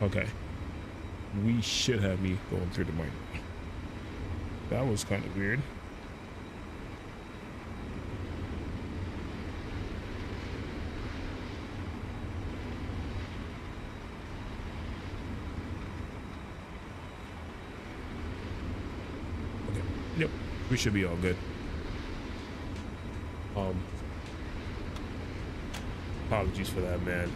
Okay. We should have me going through the mic. That was kind of weird. Okay. Yep. We should be all good. Apologies for that, man.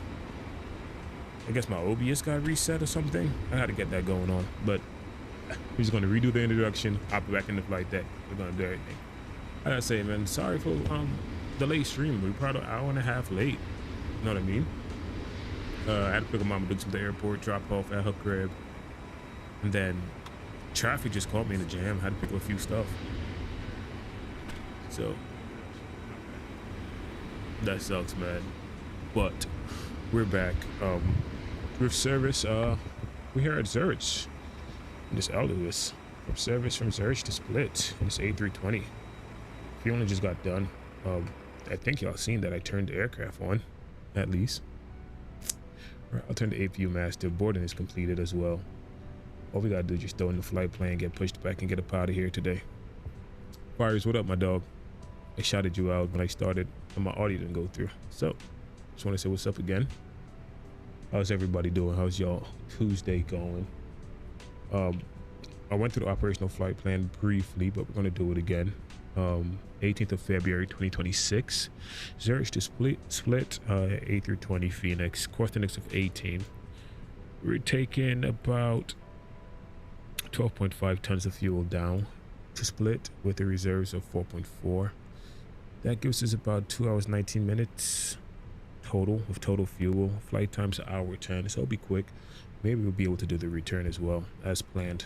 I guess my OBS got reset or something. I had to get that going on, but we're just going to redo the introduction, hop back in the flight deck. We're going to do everything. I gotta say, man, sorry for the late stream. We're probably an hour and a half late. You know what I mean? I had to pick up Mama Dukes at the airport, drop off at her crib, and then traffic just caught me in the jam. I had to pick up a few stuff. So that sucks, man. But we're back with service. We're here at Zurich in this Edelweiss from service from Zurich to Split in this A320. We only just got done. I think y'all seen that I turned the aircraft on, at least. I'll turn the APU master. Boarding is completed as well. All we gotta do is just throw in the flight plan, get pushed back, and get up out of here today. Fires, what up, my dog? I shouted you out when I started, and my audio didn't go through. So, just want to say what's up again. How's everybody doing? How's y'all Tuesday going? I went through the operational flight plan briefly, but we're gonna do it again. 18th of February 2026, Zurich to Split A320 Phoenix, course index of 18. We're taking about 12.5 tons of fuel down to Split with the reserves of 4.4. That gives us about 2 hours 19 minutes total of total fuel. Flight time's an hour 10, so it'll be quick. Maybe we'll be able to do the return as well as planned.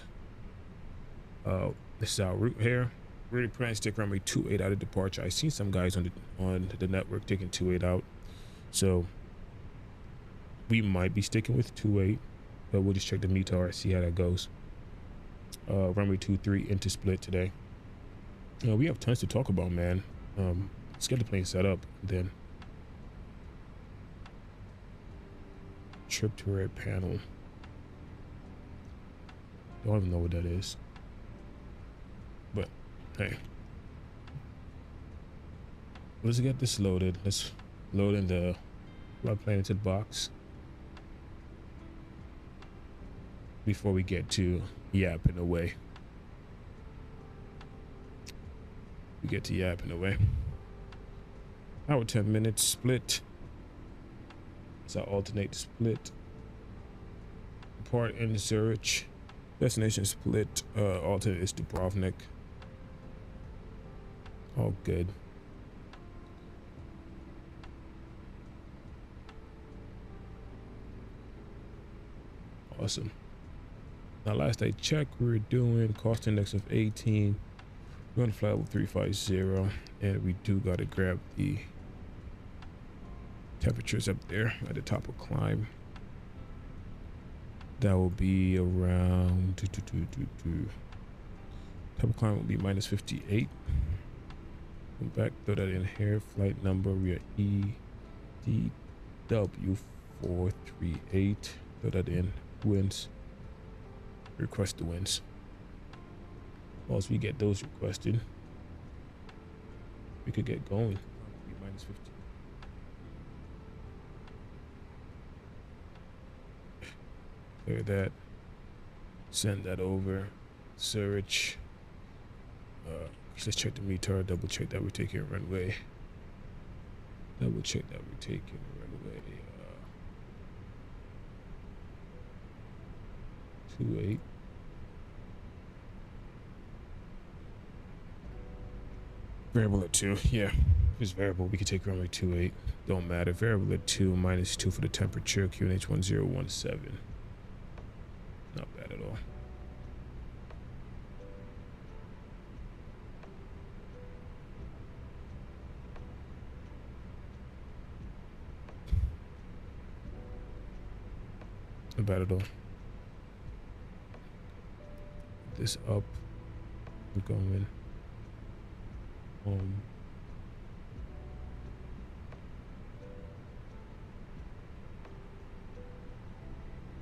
This is our route here. Really plan to stick runway 28 out of departure. I seen some guys on the network taking 28 out, so we might be sticking with 28, but we'll just check the METAR, see how that goes. Runway 23 into Split today. We have tons to talk about, man. Let's get the plane set up, then trip to red panel. Don't even know what that is, but hey, let's get this loaded. Let's load in the flight plan into the box before we get to yapping away. We get to yapping away. Hour 10 minutes Split. So I'll alternate the Split. Depart in Zurich. Destination Split. Alternate is Dubrovnik. All good. Awesome. Now, last I checked, we were doing cost index of 18. We're gonna fly level 350, and we do gotta grab the temperatures up there at the top of climb. That will be around top of climb will be minus 58. Come back, throw that in here. Flight number, we are EDW438. Throw that in. Winds. Request the winds. Once we get those requested, we could get going. Minus 50. Clear that. Send that over. Zurich. Let's check the METAR. Double check that we're taking a runway. Double check that we're taking a runway. 28. Variable at 2, yeah. If it's variable, we could take runway 28. Don't matter. Variable at 2, minus 2 for the temperature. QNH 1017. Not bad at all. Not bad at all. This up. We're going.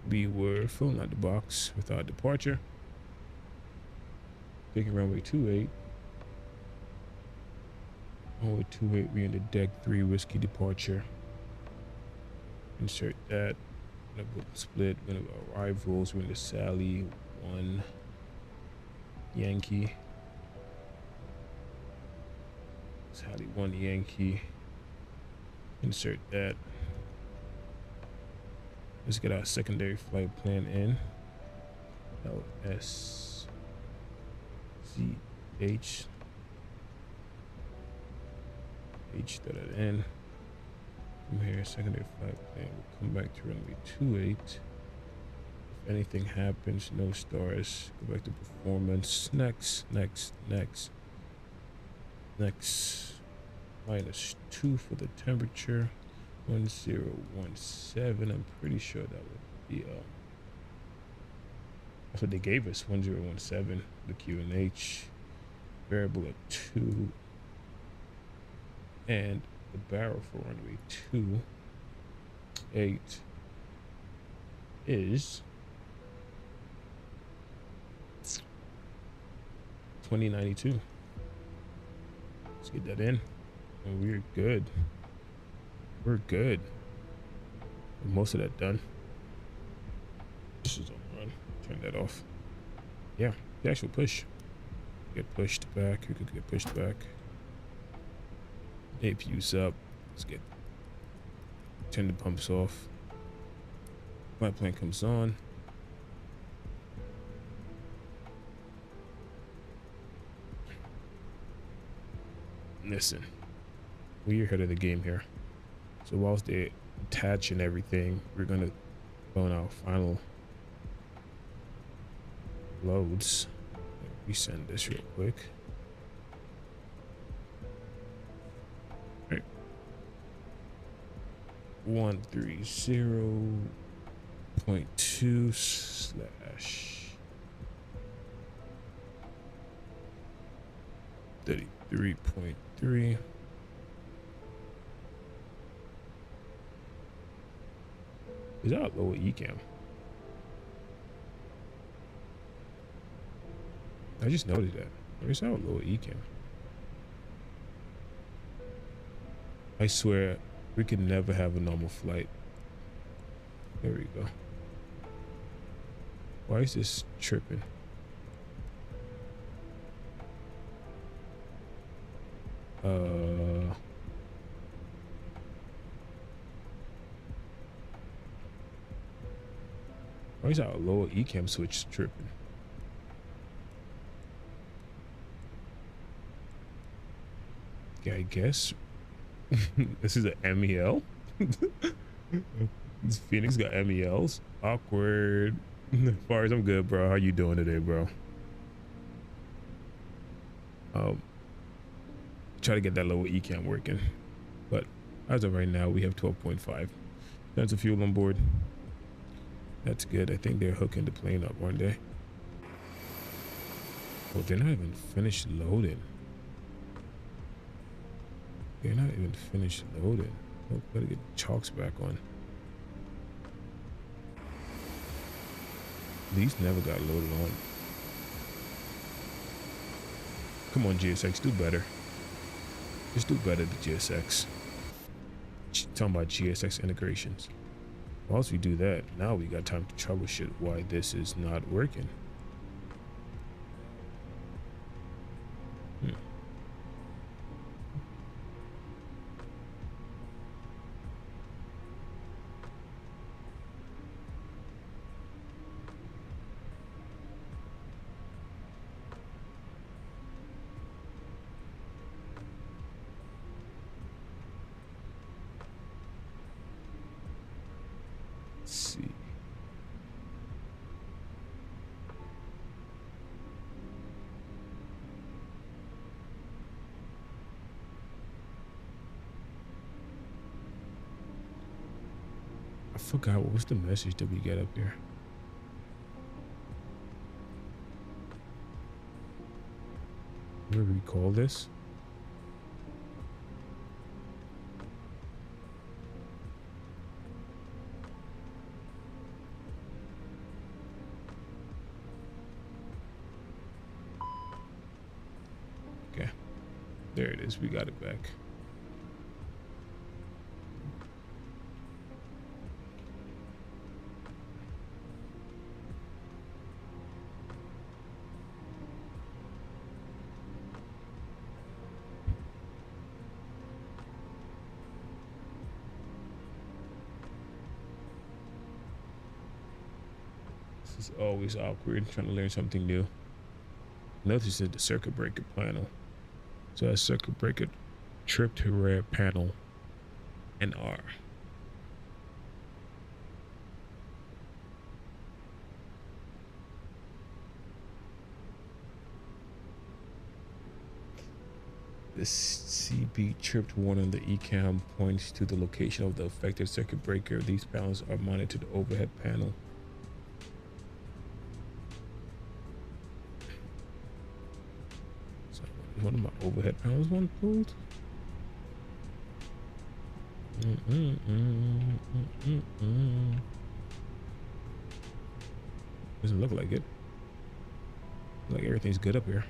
We were filling out the box with our departure. Taking runway 28. Runway 28, we're in the deck 3 whiskey departure. Insert that. Gonna put split. Gonna arrivals. We're in the Sally 1 Yankee. Sally 1 Yankee. Insert that. Let's get our secondary flight plan in. LSZH. H that in. From here, secondary flight plan. We'll come back to runway 28. If anything happens, no stars. Go back to performance. Next. -2 for the temperature. 1017. I'm pretty sure that would be that's what they gave us. 1017. The QNH variable at 2, and the barrel for runway 28 is 2092. Let's get that in, and we're good. We're good. Most of that done. This is on run. Turn that off. Yeah, the actual push. Get pushed back. We could get pushed back. APU's up. Let's get. Turn the pumps off. Flight plan comes on. Listen, we're ahead of the game here. So whilst they attach and everything, we're gonna go on our final loads. Resend this real quick. All right. 130.2 slash 33.3. Is that a lower ECAM? I just noticed that. Where's our lower ECAM? I swear, we can never have a normal flight. There we go. Why is this tripping? Why is our lower ECAM switch tripping? Yeah, I guess this is an MEL. This Phoenix got MELs. Awkward. As far as I'm good, bro. How you doing today, bro? Try to get that lower ECAM working, but as of right now, we have 12.5 tons of fuel on board. That's good. I think they're hooking the plane up, aren't they? Oh, they're not even finished loading. They're not even finished loading. Oh, better get chalks back on. These never got loaded on. Come on, GSX, do better. Just do better than GSX. Talking about GSX integrations. Once we do that, now we got time to troubleshoot why this is not working. I forgot what was the message that we get up here. Do we recall this? There it is. We got it back. This is always awkward trying to learn something new. Notice that the circuit breaker panel. So a circuit breaker trip to rear panel and R. The CB tripped warning on the ECAM points to the location of the affected circuit breaker. These panels are mounted to the overhead panel. So one of my overhead panels one pulled. Doesn't look like it. Like everything's good up here.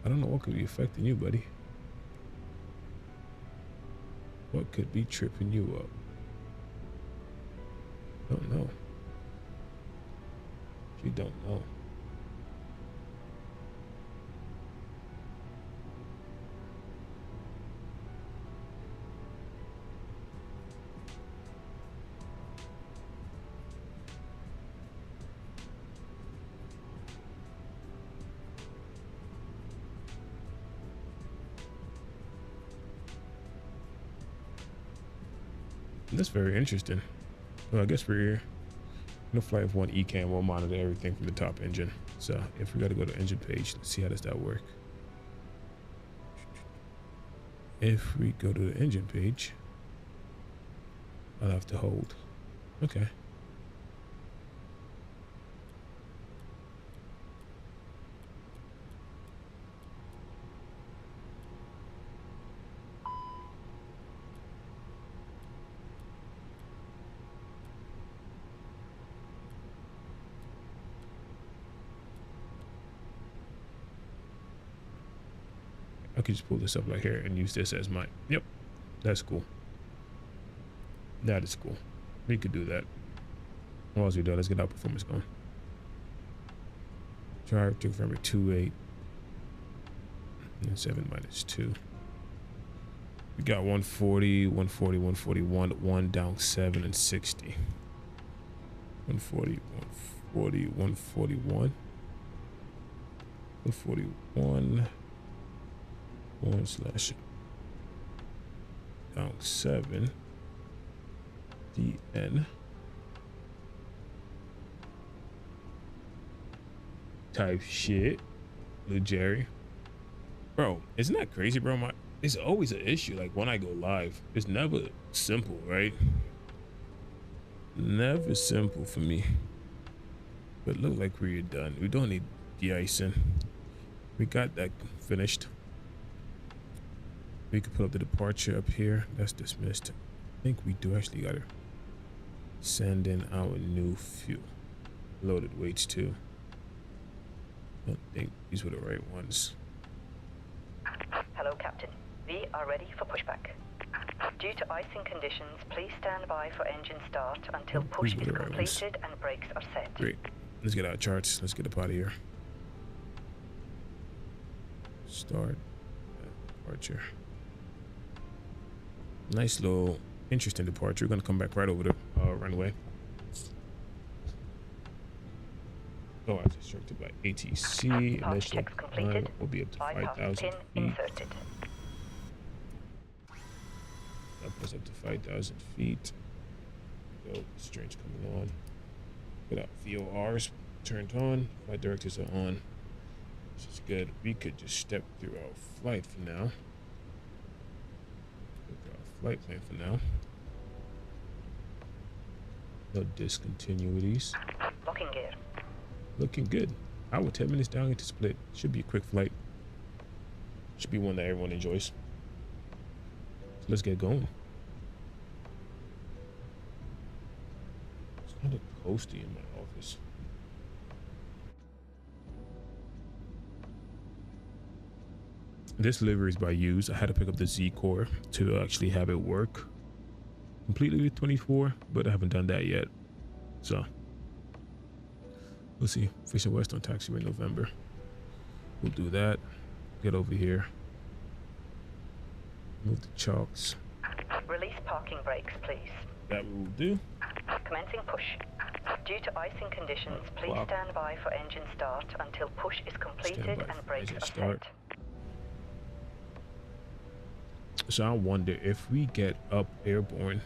I don't know what could be affecting you, buddy. What could be tripping you up? Don't know. You don't know. That's very interesting. Well, I guess we're gonna fly with one ECAM. We'll monitor everything from the top engine. So if we got to go to engine page, let's see how does that work. If we go to the engine page, I'll have to hold. Okay. I could just pull this up right here and use this as my, yep, that's cool. That is cool. We could do that. What else we do? Let's get our performance going. Drive to confirm 2.8 and 7 minus 2. We got 140, 140, 141, 1 down 7 and 60. 140, 140, 141, 141. 1 slash down 7 DN type shit. Little Jerry, bro, isn't that crazy, bro? It's always an issue. Like when I go live, it's never simple, right? Never simple for me. But look like we're done. We don't need de-icing. We got that finished. We could put up the departure up here. That's dismissed. I think we do actually gotta send in our new fuel. Loaded weights too. I don't think these were the right ones. Hello, Captain. We are ready for pushback. Due to icing conditions, please stand by for engine start until push is completed and brakes are set. Great. Let's get our charts. Let's get up out of here. Start departure. Nice little interesting departure. We're gonna come back right over the runway. Oh, I was instructed by ATC. Initial climb will be up to 5,000 feet. Inserted. Up us up to 5,000 feet. Go, strange coming on. Get out VORs turned on. Flight directors are on. This is good. We could just step through our flight for now. Flight plan for now. No discontinuities. Locking gear. Looking good. Hour 10 minutes down into split. Should be a quick flight. Should be one that everyone enjoys. So let's get going. had a coastie in my office. This livery is by use. I had to pick up the Z core to actually have it work completely with 24, but I haven't done that yet. So we'll see. Fisher West on taxiway in November. We'll do that. Get over here. Move the chalks. Release parking brakes, please. That we will do. Commencing push. Due to icing conditions, please stand by for engine start until push is completed and brakes are set. So I wonder if we get up airborne,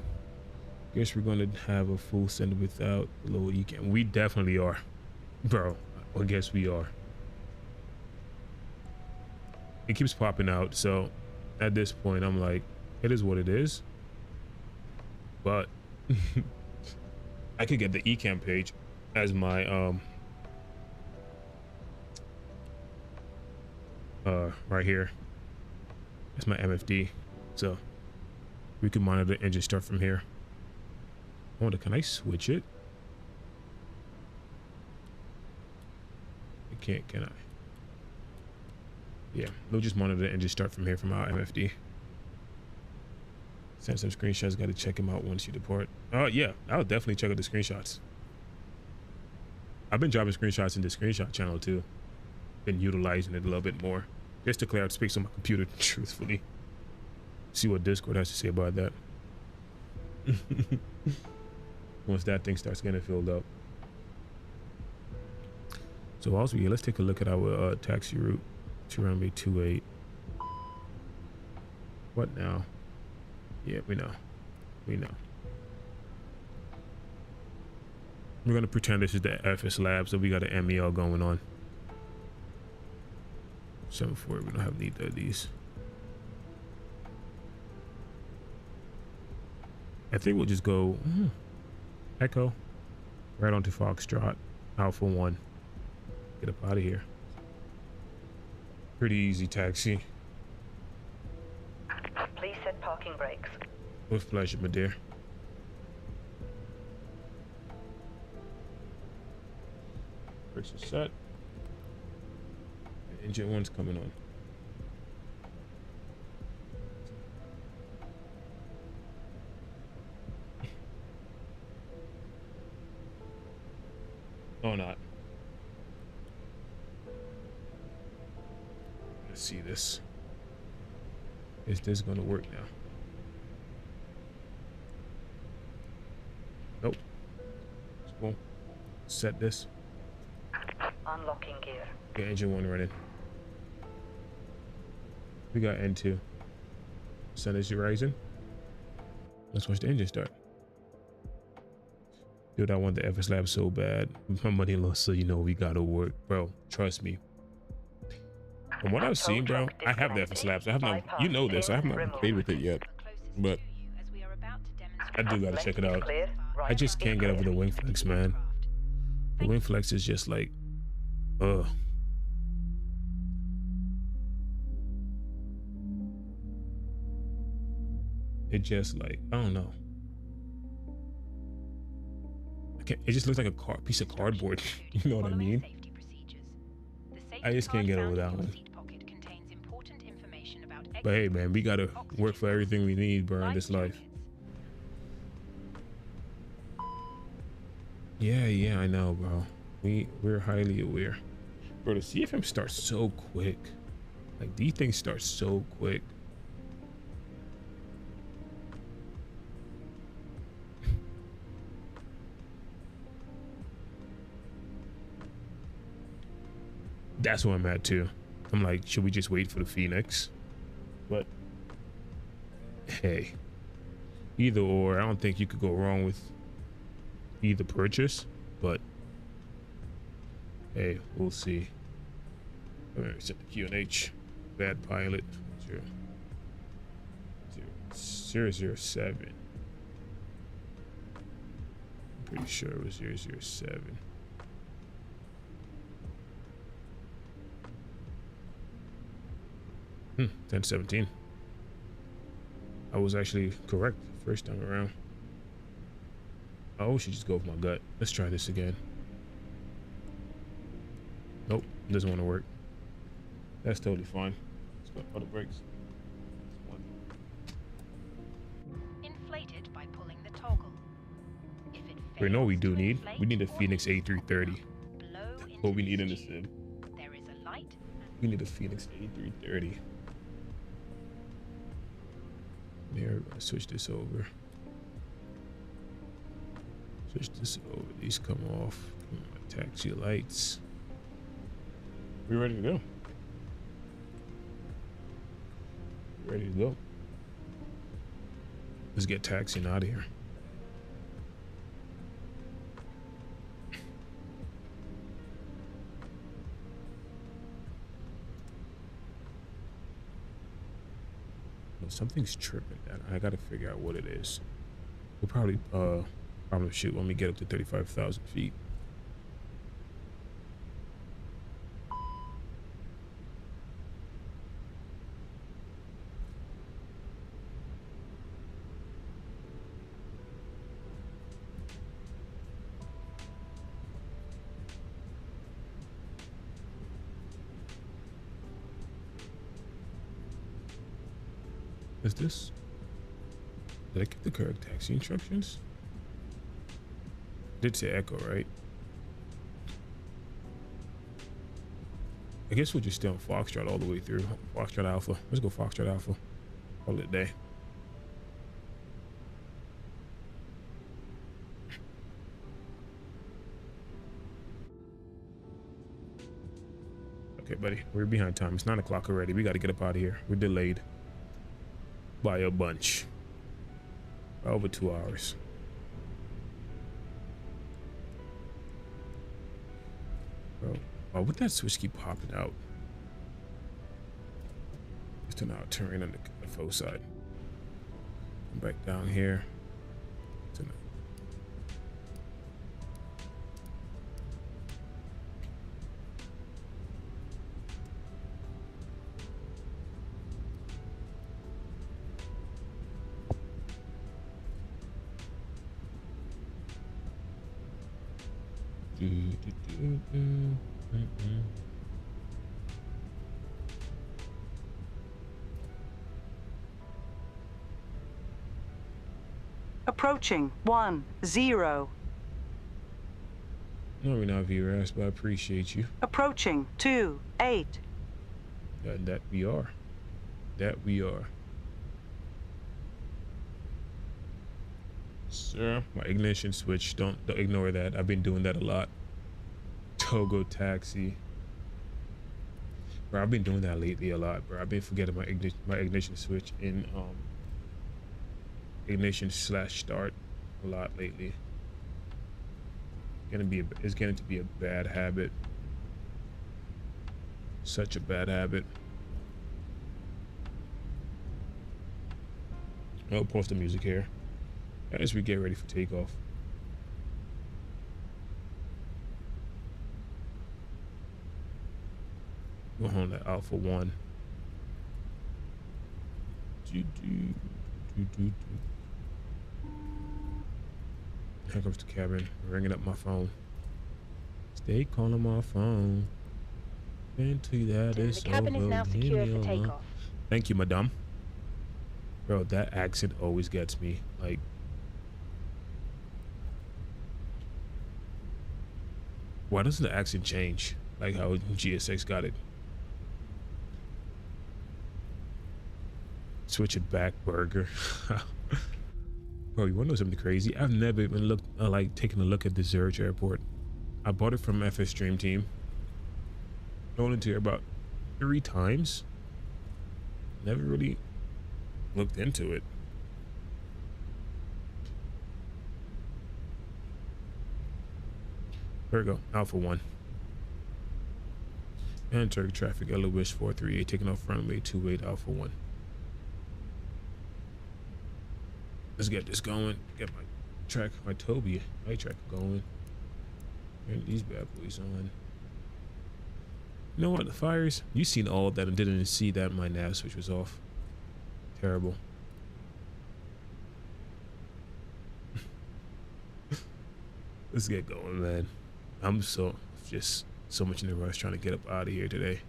guess we're gonna have a full send without a little ECAM. We definitely are, bro. I guess we are. It keeps popping out, so at this point I'm like, it is what it is. But I could get the ECAM page as my right here. That's my MFD, so we can monitor the engine start from here. I wonder, can I switch it? I can't, can I? Yeah, we'll just monitor the engine start from here from our MFD. Send some screenshots. Got to check them out once you depart. Yeah, I'll definitely check out the screenshots. I've been dropping screenshots in the screenshot channel too. Been utilizing it a little bit more, just to clear out space on my computer. Truthfully, see what Discord has to say about that. Once that thing starts getting filled up. So also, yeah, let's take a look at our taxi route to runway 28. What now? Yeah, we know. We know. We're gonna pretend this is the FS lab, so we got an MEL going on. 7-4, we don't have neither of these. I think we'll just go Echo right onto Foxtrot, Alpha 1. Get up out of here. Pretty easy taxi. Please set parking brakes. With pleasure, my dear. Brakes are set. Engine 1's coming on. Oh, not. Let's see this. Is this gonna work now? Nope. Cool. Set this. Unlocking gear. Yeah, engine 1 running. We got N2. Sun is rising. Let's watch the engine start. Dude, I want the FS Lab so bad. My money lost, so you know we gotta work, bro. Trust me. From what I've seen, bro, I have the FS Labs. I have not, you know this. I have not played with it yet, but I do gotta check it out. I just can't get over the wing flex, man. The wing flex is just like, it just like, I don't know. It just looks like a piece of cardboard. You know what I mean? I just can't get over that one. But hey, man, we gotta work for everything we need, bro, in this life. Yeah, I know, bro. We're highly aware. Bro, the CFM starts so quick. Like, these things start so quick. That's where I'm at too. I'm like, should we just wait for the Phoenix? But hey, either or. I don't think you could go wrong with either purchase, but hey, we'll see. All right, set the QNH. Bad pilot 007. I'm pretty sure it was 007. Hmm, 1017. I was actually correct first time around. Oh, should just go with my gut. Let's try this again. Nope, doesn't want to work. That's totally fine. Let's go auto brakes. Inflated by pulling the toggle. If it We know we do fails to need. inflate We need a or Fenix needs to A330. blow What into we need in this the tube, sim. there is a light. We need a Fenix A330. There, we're gonna switch this over. Switch this over. These come off. Taxi lights. We ready to go. Ready to go. Let's get taxiing out of here. Something's tripping that I gotta figure out what it is. We'll probably problem shoot when we get up to 35,000 feet. Is this? Did I get the correct taxi instructions? Did say Echo, right? I guess we'll just stay on Foxtrot all the way through. Foxtrot Alpha. Let's go Foxtrot Alpha. Call it a day. Okay, buddy. We're behind time. It's 9 o'clock already. We got to get up out of here. We're delayed by a bunch. Over 2 hours. Bro, why would that switch keep popping out? Just turn out turn on the faux side. Come back down here. Turn Approaching 10. No, we're not VRS, but I appreciate you. Approaching 28. And that we are. That we are. Sir, my ignition switch, don't ignore that. I've been doing that a lot. Togo taxi. Bro, I've been doing that lately a lot, bro. I've been forgetting my ignition switch in ignition / start a lot lately. It's getting to be a bad habit. Such a bad habit. I'll post the music here as we get ready for takeoff. Go home to Alpha 1. Here comes the cabin, ringing up my phone. Stay calling my phone. Into that is The cabin is now secure for takeoff. Thank you, madame. Bro, that accent always gets me. Like, why doesn't the accent change? Like how GSX got it. Switch it back, burger. Bro, you wanna know something crazy? I've never even taken a look at the Zurich airport. I bought it from FS DreamTeam. I went into here about 3 times. Never really looked into it. There we go, Alpha 1. Enter traffic, Edelweiss 438, taking off runway 28, Alpha 1. Let's get this going. Get my track, my Toby, my track going. And these bad boys on. You know what, the fires? You seen all of that and didn't even see that my nav switch was off. Terrible. Let's get going, man. I'm just so much in a rush trying to get up out of here today.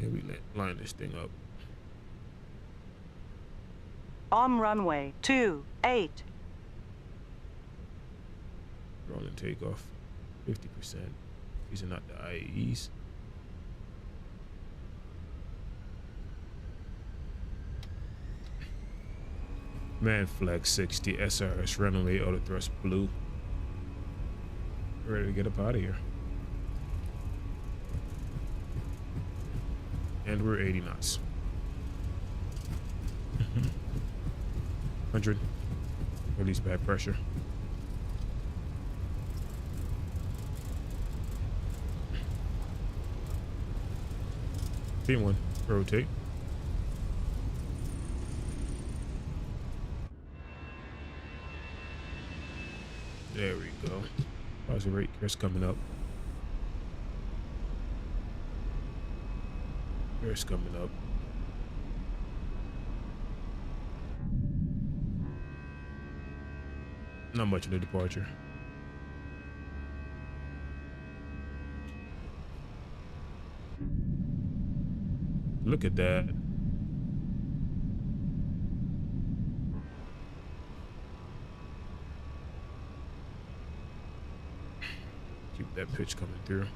Yeah, we line this thing up. On runway 28. Rolling takeoff, 50%. These are not the IAEs. Man, flex 60 SRS runway auto thrust blue. Ready to get up out of here. And we're 80 knots. 100. Release back pressure. P1. Rotate. There we go. Positive rate. GIRIS coming up. GIRIS coming up. Not much of a departure. Look at that. Keep that pitch coming through.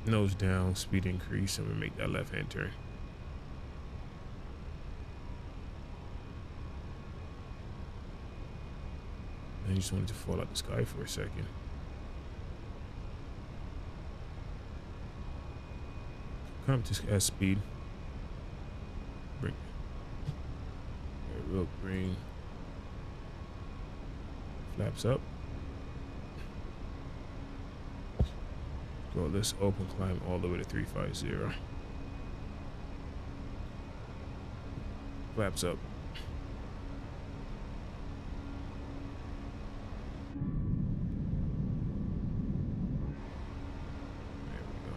Nose down, speed increase, and we make that left hand turn. I just wanted to fall out the sky for a second. Come to S speed. Bring. Real green. Flaps up. Go this open climb all the way to 350. Flaps up. There we go.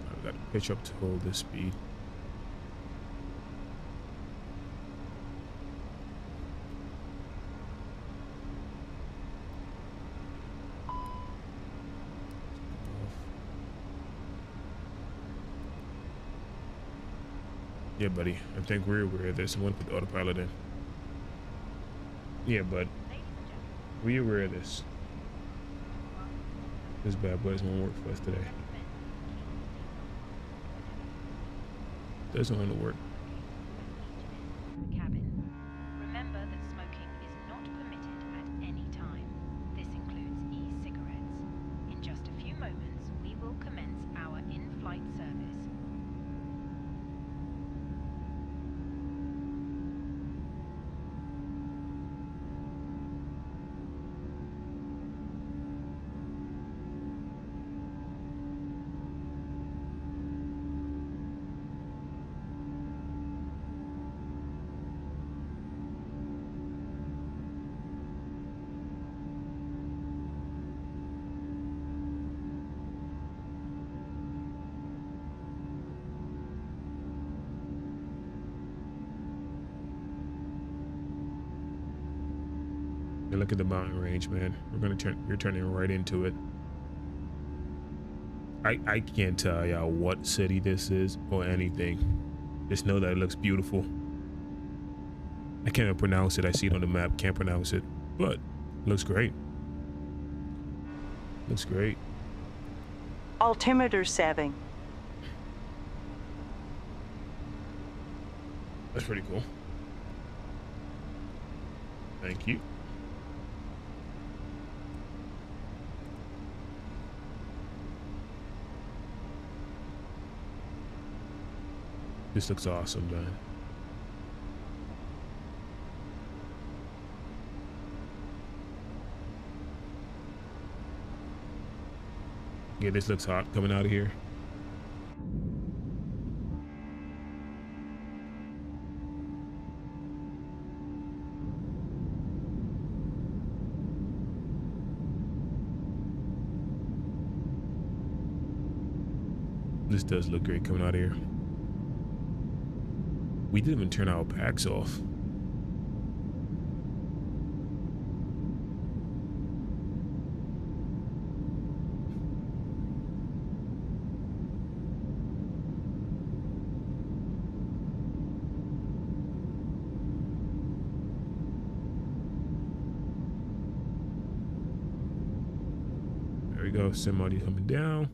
Now we got to pitch up to hold this speed. Yeah, buddy. I think we're aware of this. I'm gonna put the autopilot in. Yeah, bud. We're aware of this. This bad boy doesn't want to work for us today. Doesn't want to work. Cabin. Remember that smoking is not permitted at any time. This includes e-cigarettes. In just a few moments, we will commence our in-flight service. Look at the mountain range, man. You're turning right into it. I can't tell y'all what city this is or anything. Just know that it looks beautiful. I can't even pronounce it. I see it on the map, can't pronounce it, but it looks great. Looks great. Altimeter setting. That's pretty cool. Thank you. This looks awesome, man. Yeah, this looks hot coming out of here. This does look great coming out of here. We didn't even turn our packs off. There we go, sim audio coming down.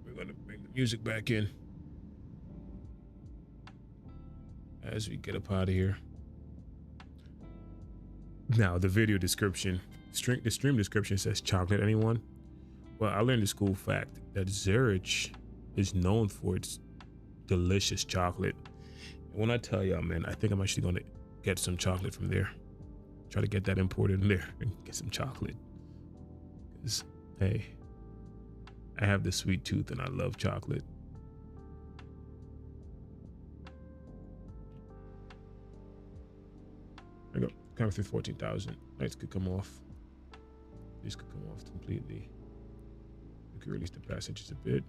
We're gonna bring the music back in as we get up out of here. Now, the video description, the stream description says chocolate, anyone? Well, I learned this cool fact that Zurich is known for its delicious chocolate. And when I tell y'all, man, I think I'm actually going to get some chocolate from there. Try to get that imported in there and get some chocolate. Because, hey, I have the sweet tooth and I love chocolate. There we go. Coming through 14,000. Lights could come off. These could come off completely. We could release the passengers a bit.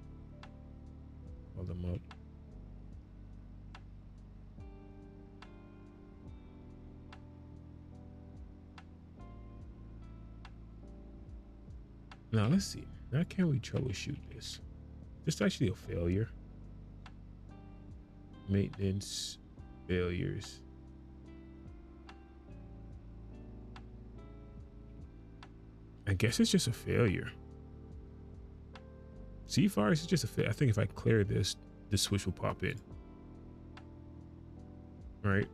Hold them up. Now let's see. Now can we troubleshoot this? This is actually a failure. Maintenance failures. I guess it's just a failure. C-Fires is just a failure. I think if I clear this, the switch will pop in. Right?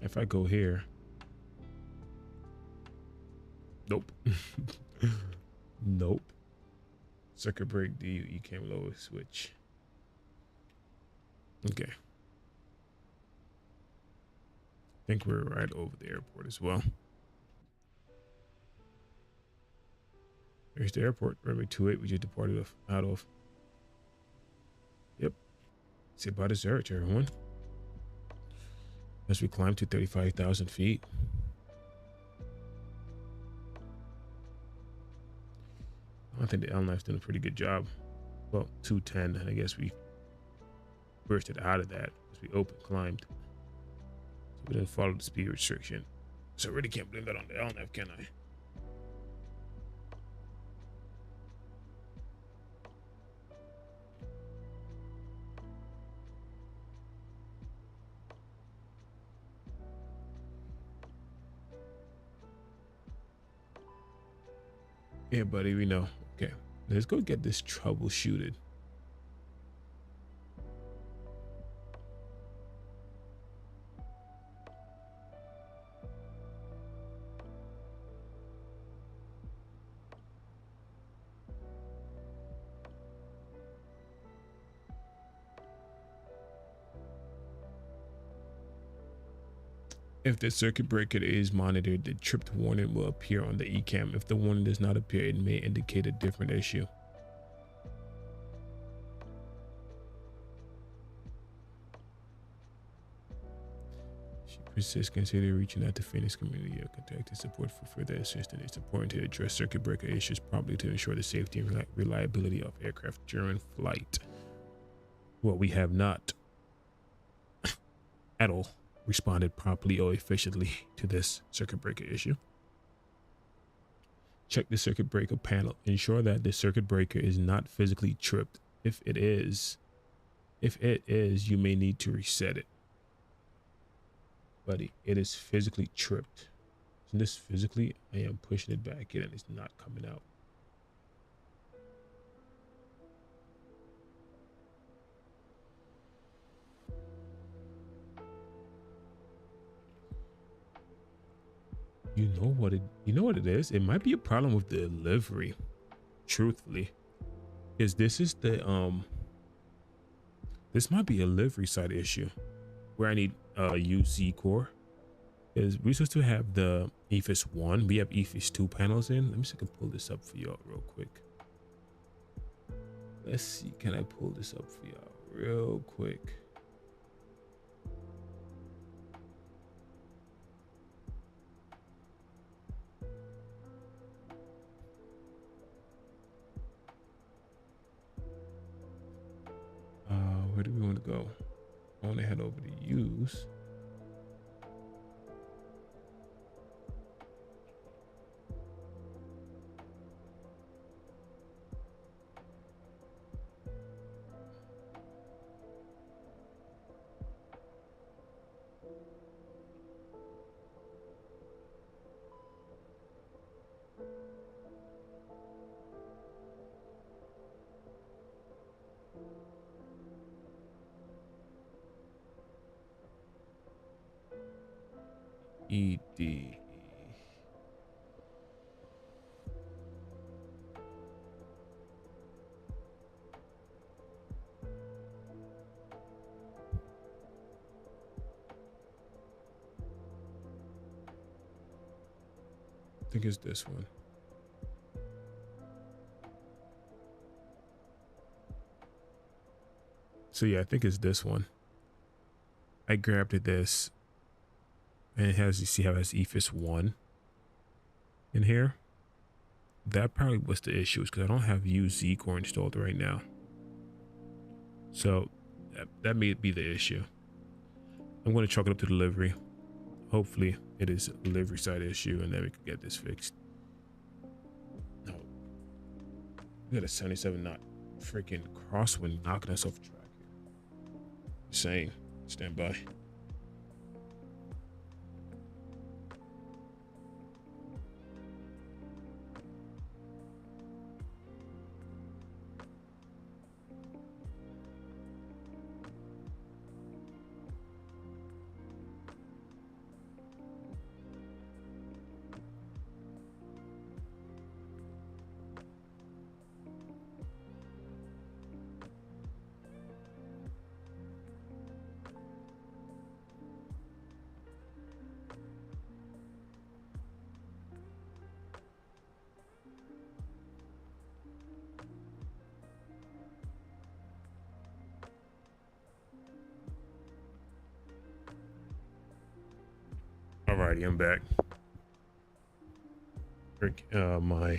If I go here. Nope. Nope. Circuit break DU came lower switch. Okay. I think we're right over the airport as well. There's the airport. Runway 28 we just departed out of. Yep. Say bye to Zurich, everyone. As we climb to 35,000 feet. I think the Airline's doing a pretty good job. Well, 210, and I guess we bursted out of that as we climbed. So we didn't follow the speed restriction. So I really can't blame that on the Airline, can I? Yeah, buddy, we know. Okay, let's go get this troubleshooted. If the circuit breaker is monitored, the tripped warning will appear on the ECAM. If the warning does not appear, it may indicate a different issue. She persists, consider reaching out to Fenix community or contacting support for further assistance. It's important to address circuit breaker issues properly to ensure the safety and reliability of aircraft during flight. Well, we have not at all responded properly or efficiently to this circuit breaker issue. Check the circuit breaker panel. Ensure that the circuit breaker is not physically tripped. If it is, you may need to reset it. Buddy, it is physically tripped. Isn't this physically? I am pushing it back in and it's not coming out. You know what it is? It might be a problem with the delivery, truthfully. Because this is the this might be a delivery side issue where I need UC core. Because we're supposed to have the EFIS 1. We have EFIS 2 panels in. Let me see if I can pull this up for y'all real quick. Let's see, can I pull this up for y'all real quick? I want to head over to use. ED. I think it's this one. So yeah, I think it's this one. I grabbed this, and it has, you see how it has EFIS 1 in here. That probably was the issue, is because I don't have UZ core installed right now. So that may be the issue. I'm going to chalk it up to delivery. Hopefully it is a delivery side issue, and then we can get this fixed. No, we got a 77 knot freaking crosswind knocking us off track here. Insane. Stand by. Alrighty, I'm back. I'm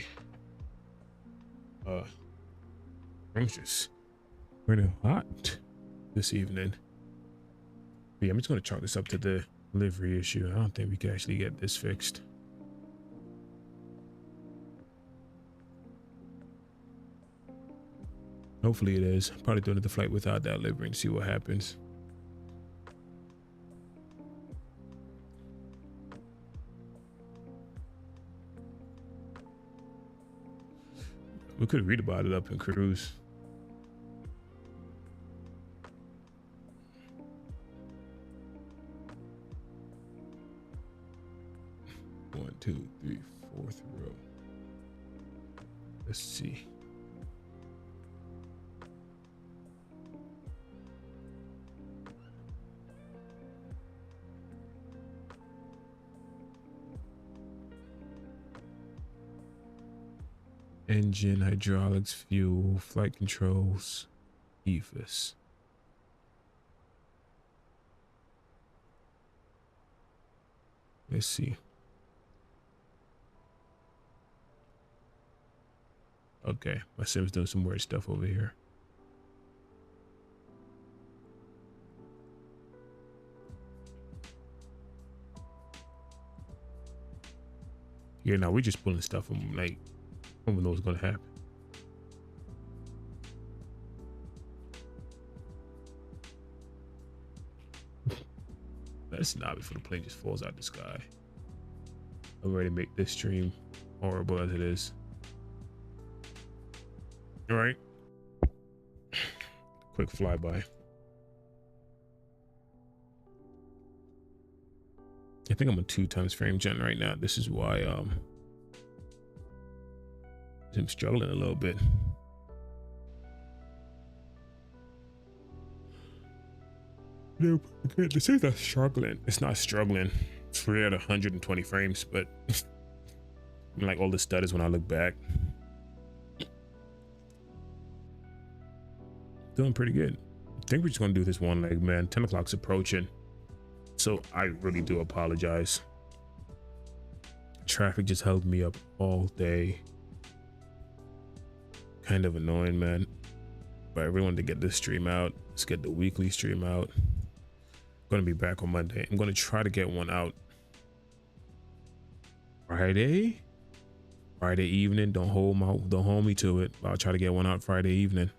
just really hot this evening. But yeah, I'm just gonna chalk this up to the delivery issue. I don't think we can actually get this fixed. Hopefully it is. Probably doing the flight without that delivery and see what happens. We could read about it up in cruise. One, two, three, fourth row. Let's see. Engine, hydraulics, fuel, flight controls, EFIS. Let's see. Okay, my sim's doing some weird stuff over here. Yeah, now we're just pulling stuff from like, I don't know what's gonna happen. That's not before the plane just falls out the sky. I'm ready to make this stream horrible as it is. All right. Quick flyby. I think I'm on 2x frame gen right now. This is why I'm struggling a little bit. No, this is not struggling. It's not struggling. It's really at 120 frames, but like all the stutters when I look back. Doing pretty good. I think we're just gonna do this one leg, man. 10 o'clock's approaching, so I really do apologize. Traffic just held me up all day. Kind of annoying, man. But I really wanted to get this stream out. Let's get the weekly stream out. gonna be back on Monday. I'm gonna try to get one out Friday evening. Don't hold me to it. I'll try to get one out Friday evening.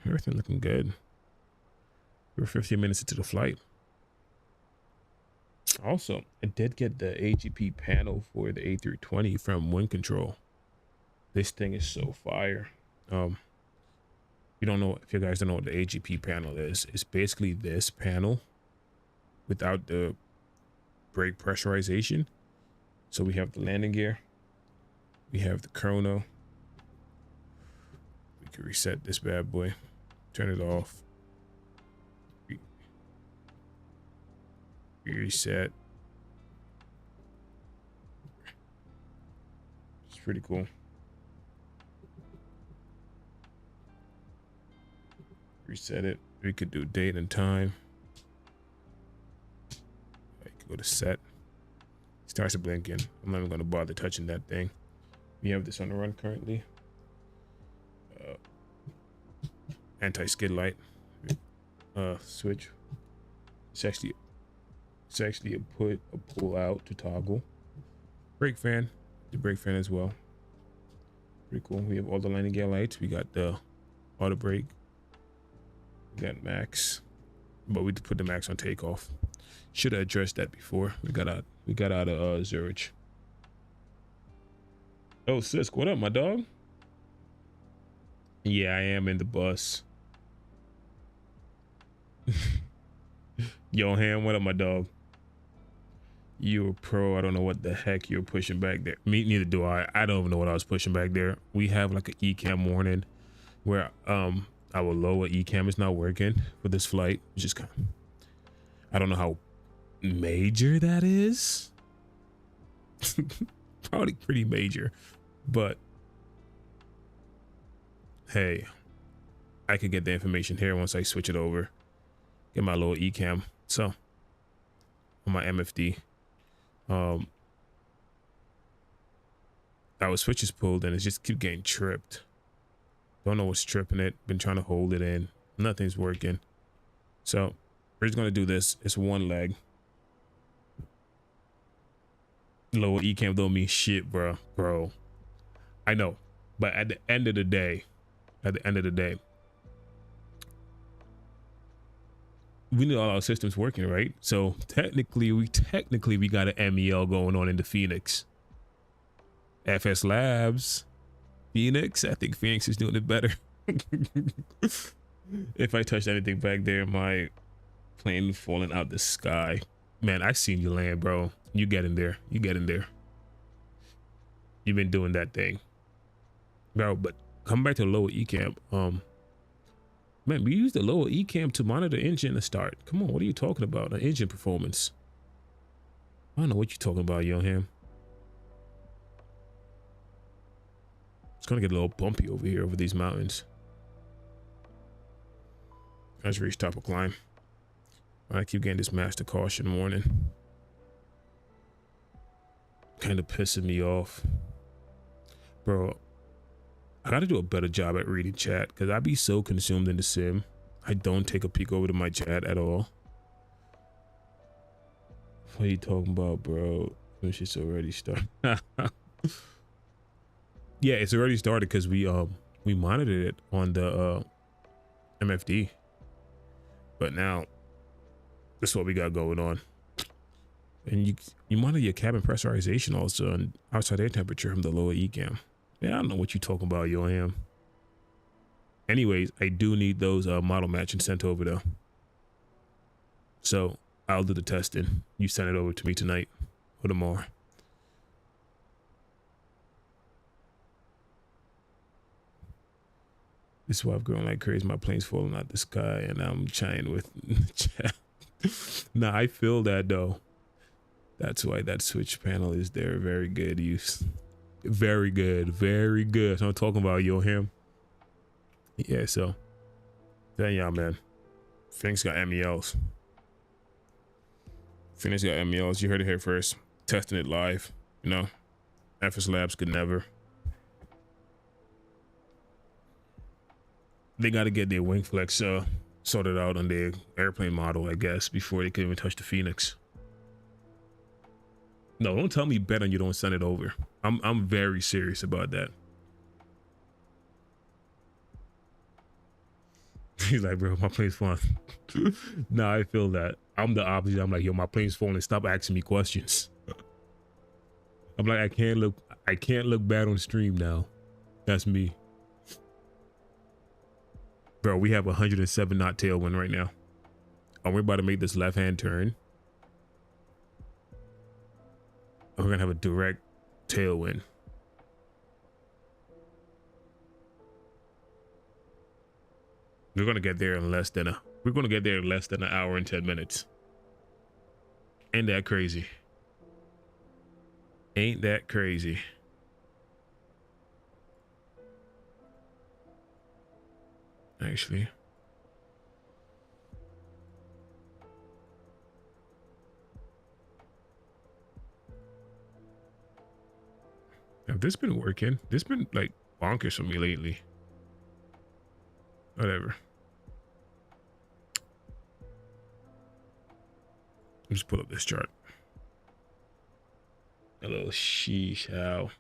Everything looking good. We're 15 minutes into the flight. Also, I did get the AGP panel for the A320 from Winctrl. This thing is so fire. You don't know, if you guys don't know what the AGP panel is, it's basically this panel without the brake pressurization. So we have the landing gear, we have the chrono. We can reset this bad boy, turn it off, reset. It's pretty cool. Reset it. We could do date and time. I could go to set. Starts blinking. I'm not even gonna bother touching that thing. We have this on the run currently. Anti-skid light. Switch. It's actually a pull out to toggle. Brake fan. The brake fan as well. Pretty cool. We have all the landing gear lights. We got the auto brake. We got max, but we put the max on takeoff. Should have addressed that before we got out of Zurich. Oh, Sisk, what up, my dog? Yeah, I am in the bus. Yo, Ham, what up, my dog? You a pro. I don't know what the heck you're pushing back there. Me neither do I. I don't even know what I was pushing back there. We have like an ECAM warning where our lower ECAM is not working for this flight, which is kind of, I don't know how major that is. Probably pretty major, but hey, I could get the information here once I switch it over. Get my lower ECAM. So on my MFD, our switch is pulled and it just keep getting tripped. Don't know what's tripping it. Been trying to hold it in. Nothing's working. So we're just gonna do this. It's one leg. Lower ECAM don't mean shit, bro. I know, but at the end of the day, we need all our systems working, right? So technically we got an MEL going on in the Phoenix. FS Labs. Phoenix, I think Phoenix is doing it better. If I touched anything back there, my plane falling out the sky. Man, I seen you land, bro. You get in there. You've been doing that thing, bro. But come back to the lower ECAM. Man, we use the lower ECAM to monitor engine to start. Come on, what are you talking about? The engine performance. I don't know what you're talking about, Yoham. It's gonna get a little bumpy over here over these mountains. I just reached top of climb. I keep getting this master caution warning. Kind of pissing me off. Bro, I gotta do a better job at reading chat because I be so consumed in the sim. I don't take a peek over to my chat at all. What are you talking about, bro? This shit's already started. Yeah, it's already started because we monitored it on the MFD. But now this is what we got going on. And you monitor your cabin pressurization also and outside air temperature from the lower ECAM. Yeah, I don't know what you talking about, Yoham. Anyways, I do need those model matching sent over though. So I'll do the testing. You send it over to me tonight or tomorrow. This is why I've grown like crazy. My plane's falling out the sky and I'm trying with chat. Nah, I feel that though. That's why that switch panel is there. Very good use. Very good. Very good. So I'm talking about Yoham. Yeah, so then y'all, man. Phoenix got MELs. Phoenix got MELs. You heard it here first. Testing it live, you know. FS Labs could never. They got to get their wing flex sorted out on their airplane model, I guess, before they can even touch the Phoenix. No, don't tell me bet on you don't send it over. I'm very serious about that. He's like, bro, my plane's falling. Nah, I feel that. I'm the opposite. I'm like, yo, my plane's falling. Stop asking me questions. I'm like, I can't look bad on stream now. That's me. Bro, we have 107 knot tailwind right now. And we're about to make this left-hand turn. And we're gonna have a direct tailwind. We're gonna get there in less than an hour and 10 minutes. Ain't that crazy? Ain't that crazy? Actually. Have this been working? This been like bonkers for me lately. Whatever. Let's pull up this chart. A little sheesh how.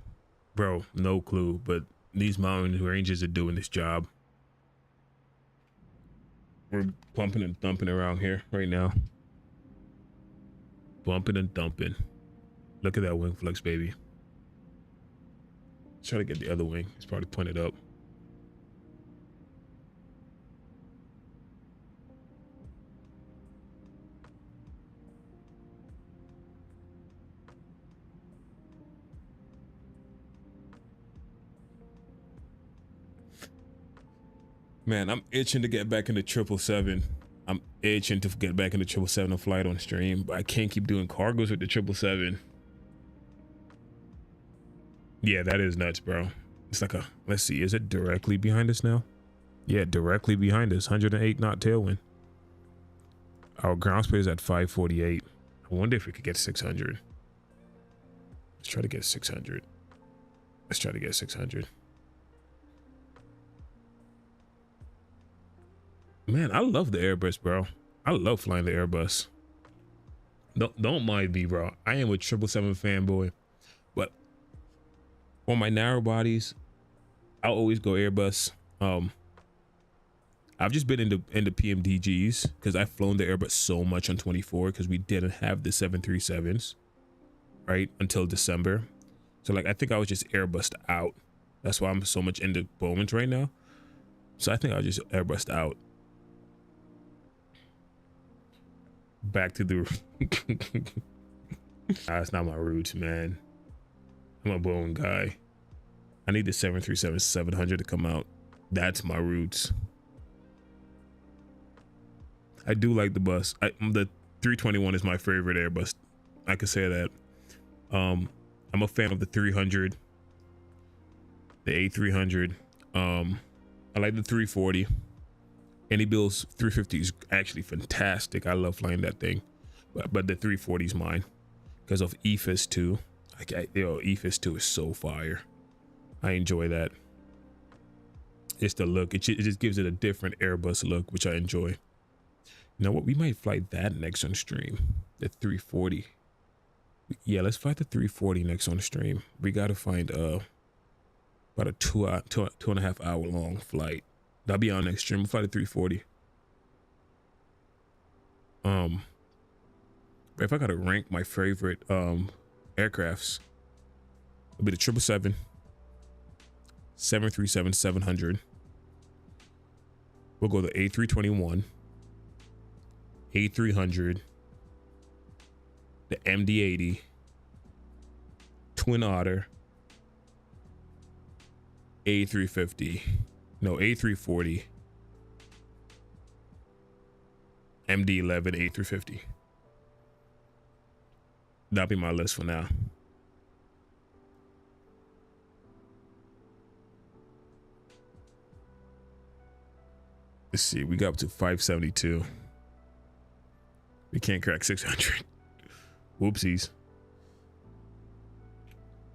Bro, no clue, but these mountain ranges are doing this job. We're bumping and thumping around here right now. Bumping and thumping. Look at that wing flex, baby. Let's try to get the other wing. It's probably pointed up. Man, I'm itching to get back into 777. I'm itching to get back into 777 and flight on stream, but I can't keep doing cargos with the 777. Yeah, that is nuts, bro. It's like a, let's see, is it directly behind us now? Yeah, directly behind us, 108 knot tailwind. Our ground speed is at 548. I wonder if we could get 600. Let's try to get 600. Let's try to get 600. Man, I love the Airbus, bro. I love flying the Airbus. Don't mind me, bro. I am a 777 fanboy, but on my narrow bodies, I'll always go Airbus. I've just been into PMDGs because I've flown the Airbus so much on 24 because we didn't have the 737s, right, until December. So like I think I was just Airbused out. That's why I'm so much into Boeing's right now. So I think I was just Airbused out. Back to the that's not my roots, man. I'm a Boeing guy. I need the 737-700 to come out. That's my roots. I do like the bus. The 321 is my favorite Airbus. I could say that. I'm a fan of the 300, the A300. I like the 340. Any Bill's 350 is actually fantastic. I love flying that thing, but the 340 is mine because of EFIS 2. EFIS 2 is so fire. I enjoy that. It's the look. It just gives it a different Airbus look, which I enjoy. You know what? We might fly that next on stream. The 340. Yeah, let's fly the 340 next on stream. We got to find about a 2.5 hour long flight. That'll be on next stream. We'll fly the 340. But if I gotta rank my favorite aircrafts, it'll be the 777, 737-700. We'll go the A321, A300, the MD-80, Twin Otter, A350. No, A340, MD-11, A350. That'll be my list for now. Let's see, we got up to 572. We can't crack 600. Whoopsies.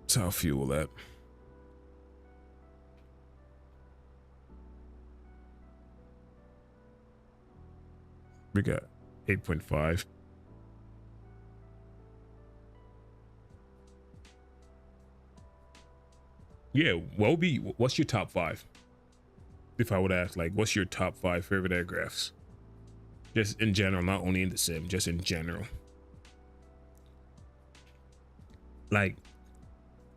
So I'll fuel that. We got 8.5. Yeah, what would be, what's your top 5? If I would ask, like, what's your top 5 favorite aircrafts? Just in general, not only in the sim, just in general. Like,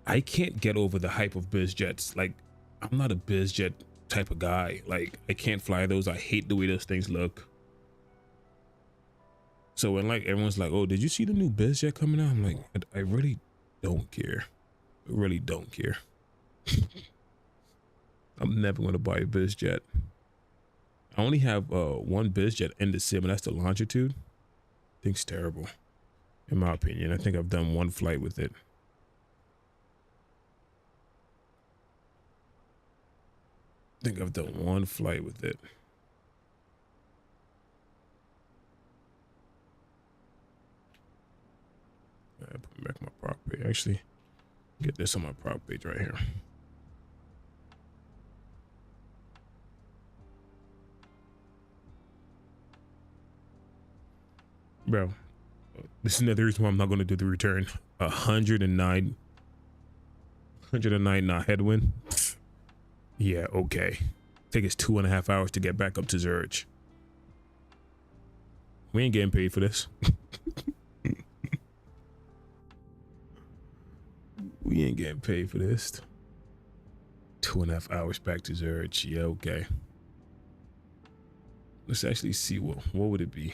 I can't get over the hype of biz jets. Like, I'm not a biz jet type of guy. Like, I can't fly those. I hate the way those things look. So when like everyone's like, oh, did you see the new biz jet coming out? I'm like, I really don't care. I really don't care. I'm never going to buy a biz jet. I only have one biz jet in the sim, and that's the Longitude. I think it's terrible, in my opinion. I think I've done one flight with it. I think I've done one flight with it. I put back my prop page. Actually, get this on my prop page right here. Bro, this is another reason why I'm not going to do the return. 109 knot headwind. Yeah, okay. Take us 2.5 hours to get back up to Zurich. We ain't getting paid for this. We ain't getting paid for this. 2.5 hours back to Zurich. Yeah, okay. Let's actually see what would it be.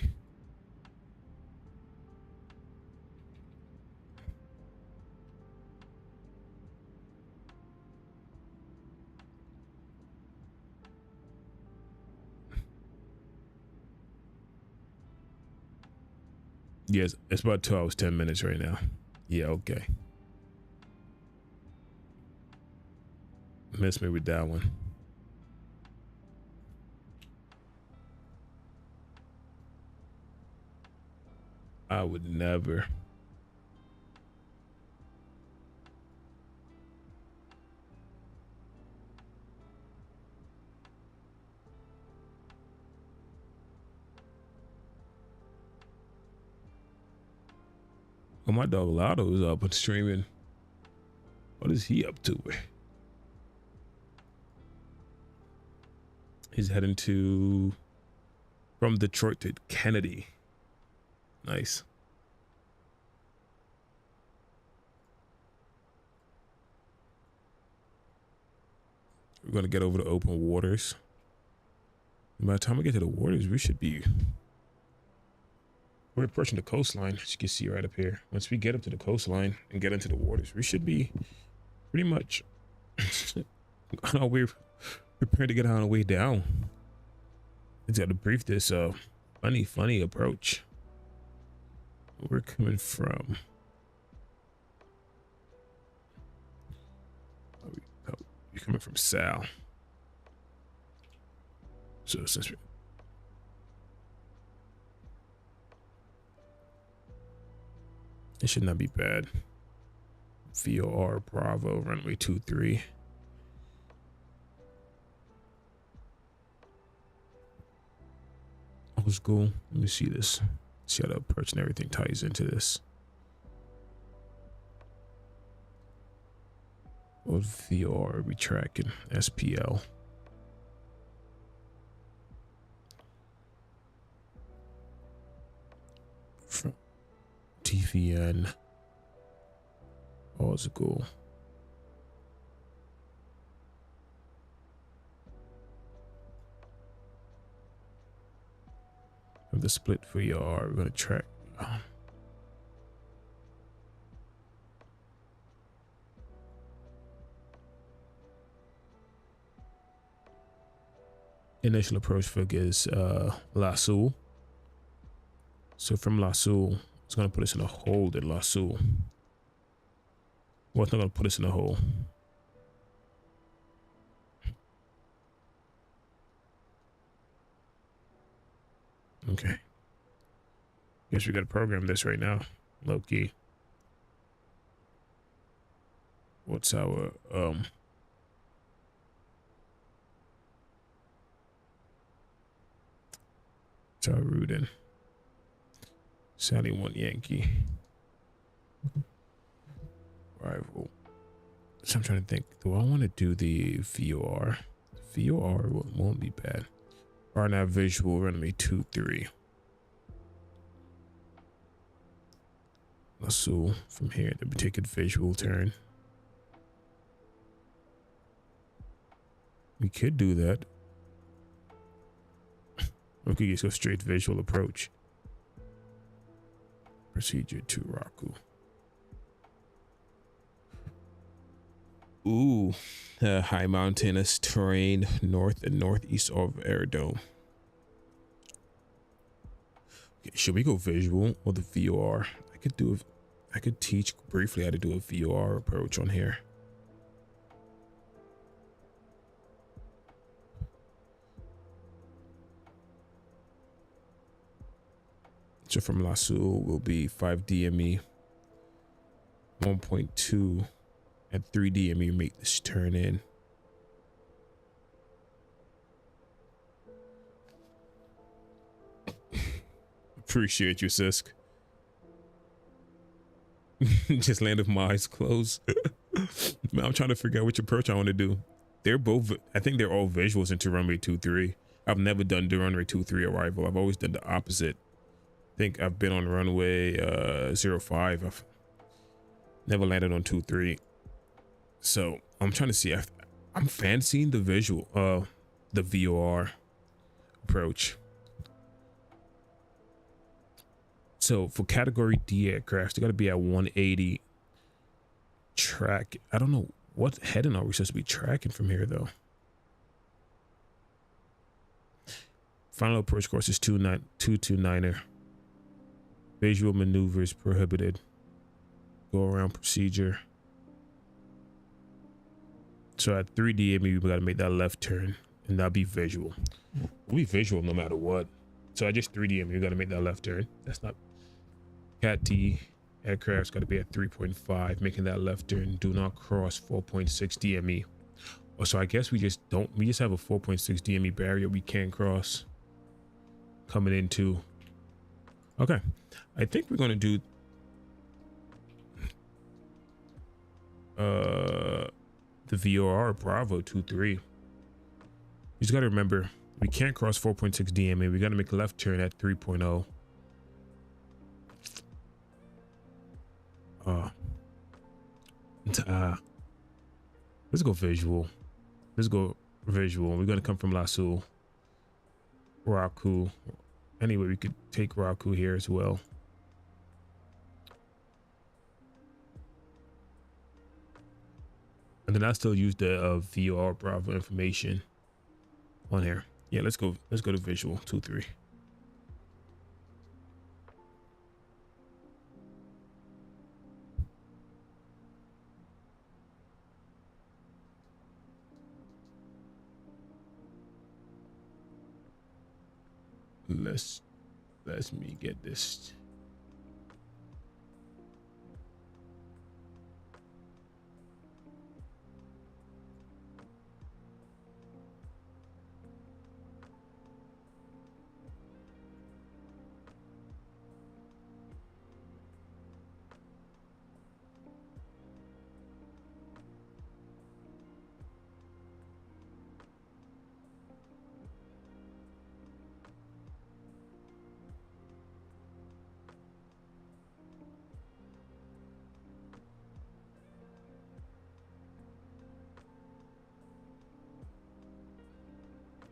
Yes, it's about 2 hours, 10 minutes right now. Yeah, okay. Miss me with that one. I would never. Oh, my dog Lotto is up and streaming. What is he up to? He's heading to from Detroit to Kennedy. Nice. We're gonna get over the open waters. By the time we get to the waters, we're approaching the coastline, as you can see right up here. Once we get up to the coastline and get into the waters, we should be pretty much on our way, prepared to get on our way down. It's got to brief this funny approach. We're coming from. You're coming from Sal. So since it should not be bad. VOR Bravo runway 23. Old school. Let me see this. See how the approach and everything ties into this. Old VOR we tracking SPL. From TVN. Old school. Of the split VOR, we're gonna track. Initial approach figure is La Soul. So from La Soul, it's gonna put us in a hold at La Soul. Well, it's not gonna put us in a hole. Okay. Guess we gotta program this right now. Low key. what's our routing? Sally 1 Yankee. Arrival. So I'm trying to think, do I want to do the VOR? VOR won't be bad. RNAV visual runway 23. So from here, then we take a visual turn. We could do that. We could just go straight visual approach. Procedure to Raku. Ooh, high mountainous terrain north and northeast of Aerodrome. Okay, should we go visual or the VOR? I could teach briefly how to do a VOR approach on here. So from La Sul will be 5 DME, 1.2 at 3 DME, make this turn in. Appreciate you, Sisk. Just land with my eyes closed. Man, I'm trying to figure out which approach I want to do. They're both, I think they're all visuals into runway 23. I've never done the runway 23 arrival. I've always done the opposite. I think I've been on runway 05. I've never landed on 23. So I'm trying to see. I'm fancying the visual, the VOR approach. So for category D aircrafts, they got to be at 180 track. I don't know what heading are we supposed to be tracking from here though. Final approach course is 229er. Visual maneuvers prohibited. Go around procedure. So at 3 DME, we got to make that left turn, and that'll be visual. We'll be visual no matter what. So I just 3 DME, we got to make that left turn. That's not. Cat D aircraft's got to be at 3.5, making that left turn. Do not cross 4.6 DME. Oh, so I guess we just have a 4.6 DME barrier we can't cross coming into. Okay, I think we're going to do the VOR Bravo 23. You just got to remember, we can't cross 4.6 DMA. We got to make a left turn at 3.0. Let's go visual. Let's go visual. We're going to come from La Sul. Raku. Anyway, we could take Raku here as well. And then I still use the VOR Bravo information on here. Yeah, let's go to visual 2-3. Let me get this.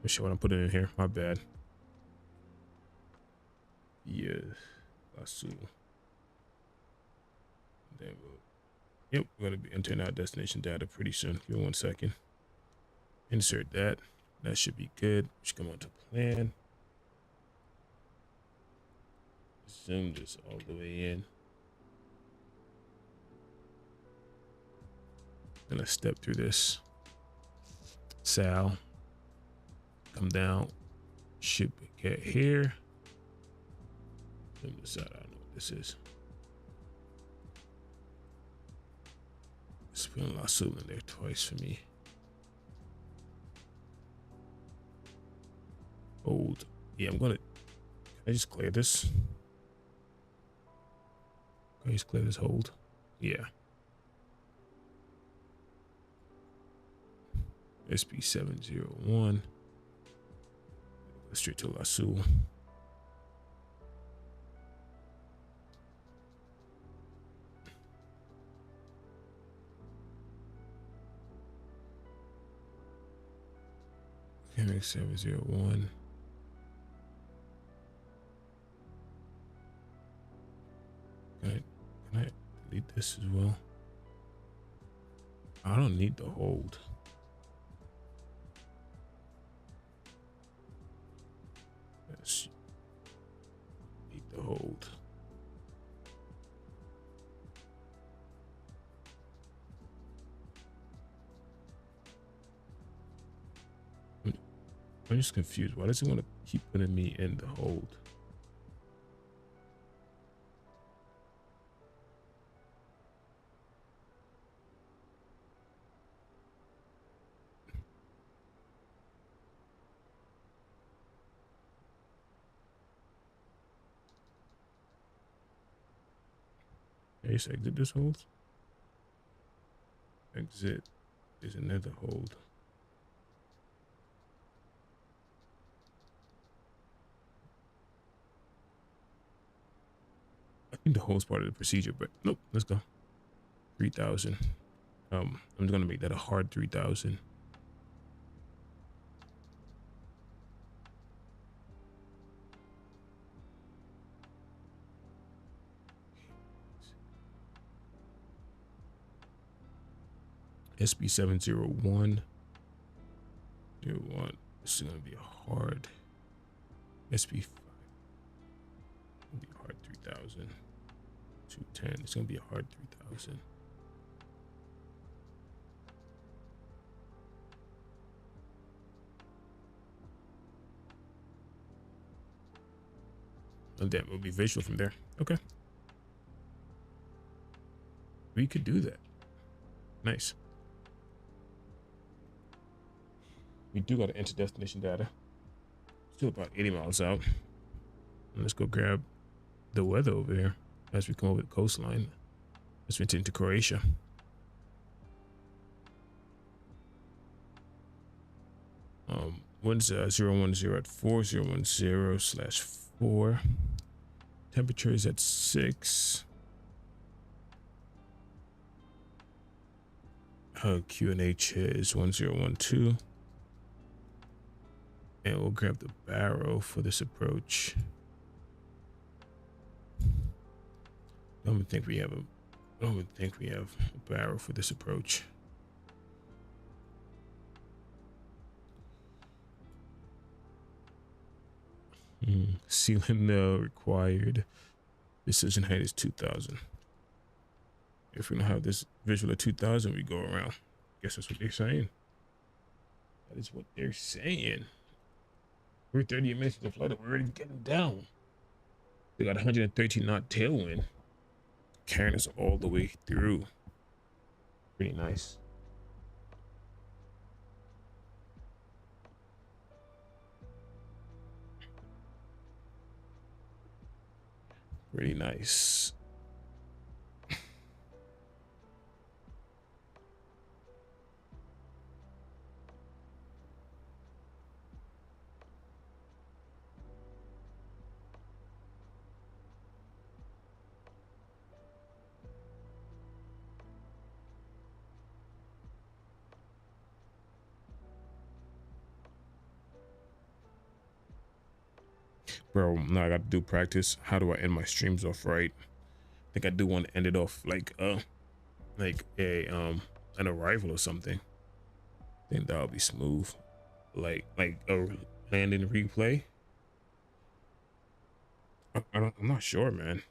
Make sure when I put it in here. My bad. Yeah, La Sul. Then yep, we're gonna be entering our destination data pretty soon. Give me 1 second. Insert that. That should be good. Just come on to plan. Zoom this all the way in. Then let's step through this. Sal. Come down. Should get here. This side, I don't know what this is. Let's put a lasso in there twice for me. Hold. Yeah, I'm gonna. Can I just clear this? Can I just clear this hold? Yeah. SP701. Go straight to lasso. Fenix 701. Can I delete this as well? I don't need the hold. Yes. Need the hold. I'm just confused. Why does it want to keep putting me in the hold? I just exit this hold. Exit is another hold. I think the hold's part of the procedure, but nope. Let's go. 3,000. I'm just gonna make that a hard 3,000. SB701. 01. This is gonna be a hard. SB5. It'll be a hard 3,000. 210. It's gonna be a hard 3,000. And that will be visual from there. Okay. We could do that. Nice. We do got to enter destination data. Still about 80 miles out. And let's go grab the weather over here as we come over the coastline. Let's venture into Croatia. Winds 010 at 4010/4. Temperature is at 6. QNH is 1012. And we'll grab the barrel for this approach. I don't even think we have a barrel for this approach. Ceiling required. Decision height is 2,000. If we don't have this visual at 2,000, we go around. Guess that's what they're saying. That is what they're saying. We're 30 minutes into flight. We're already getting down. We got 113 knot tailwind, carrying us all the way through. Pretty nice. Pretty nice. Bro, now I got to do practice. How do I end my streams off right? I think I do want to end it off like a an arrival or something. I think that'll be smooth. Like a landing replay. I'm not sure, man.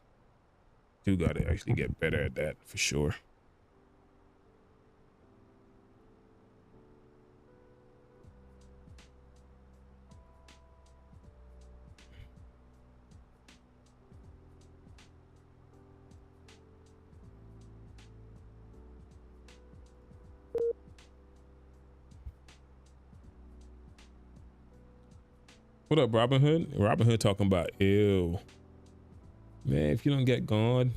Do gotta actually get better at that for sure. What up, Robin Hood? Robin Hood talking about, ew. Man, if you don't get gone.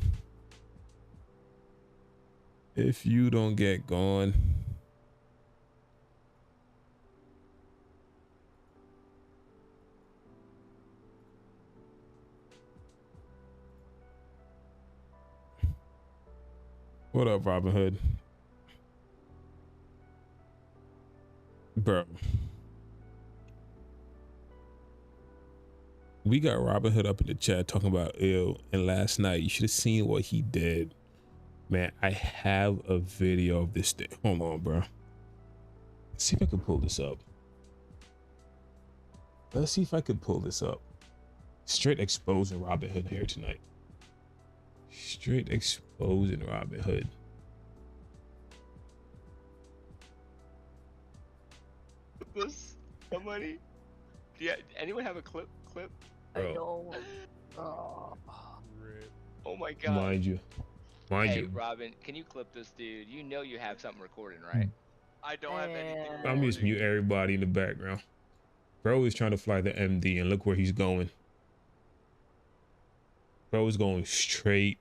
If you don't get gone. What up, Robin Hood? Bro. We got Robin Hood up in the chat talking about ill, and last night you should have seen what he did. Man, I have a video of this thing. Hold on, bro. Let's see if I can pull this up. Let's see if I can pull this up. Straight exposing Robin Hood here tonight. Straight exposing Robin Hood. This somebody? Yeah, anyone have a clip? Bro. I don't. Oh my god. Mind you. Hey, Robin, can you clip this dude? You know you have something recording, right? I don't have anything recording. I'm just mute everybody in the background. Bro is trying to fly the MD and look where he's going. Bro is going straight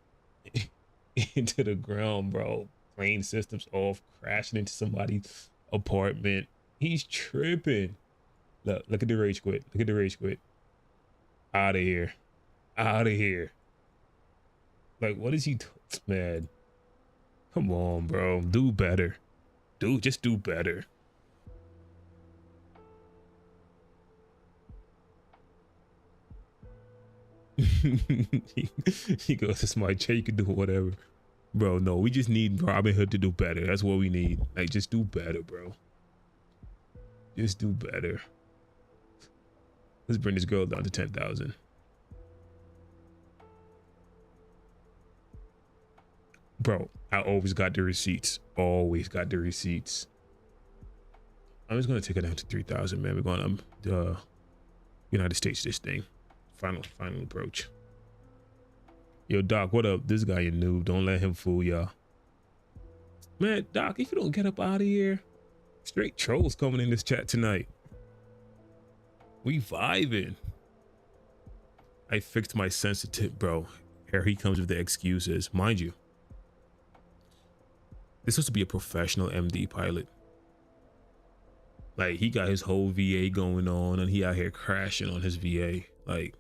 into the ground, bro. Plane systems off, crashing into somebody's apartment. He's tripping. Look at the rage quit. Look at the rage quit. Out of here. Out of here. Like, what is he man? Come on, bro. Do better. Just do better. He goes, it's my chair, you can do whatever. Bro, no, we just need Robin Hood to do better. That's what we need. Like, just do better, bro. Just do better. Let's bring this girl down to 10,000. Bro, I always got the receipts. Always got the receipts. I'm just gonna take it down to 3,000, man. We're going United States this thing. Final approach. Yo, Doc, what up? This guy a noob. Don't let him fool y'all. Man, Doc, if you don't get up out of here, straight trolls coming in this chat tonight. We vibing. I fixed my sensitive, bro. Here he comes with the excuses. Mind you, this was to be a professional MD pilot. Like, he got his whole VA going on and he out here crashing on his VA. Like,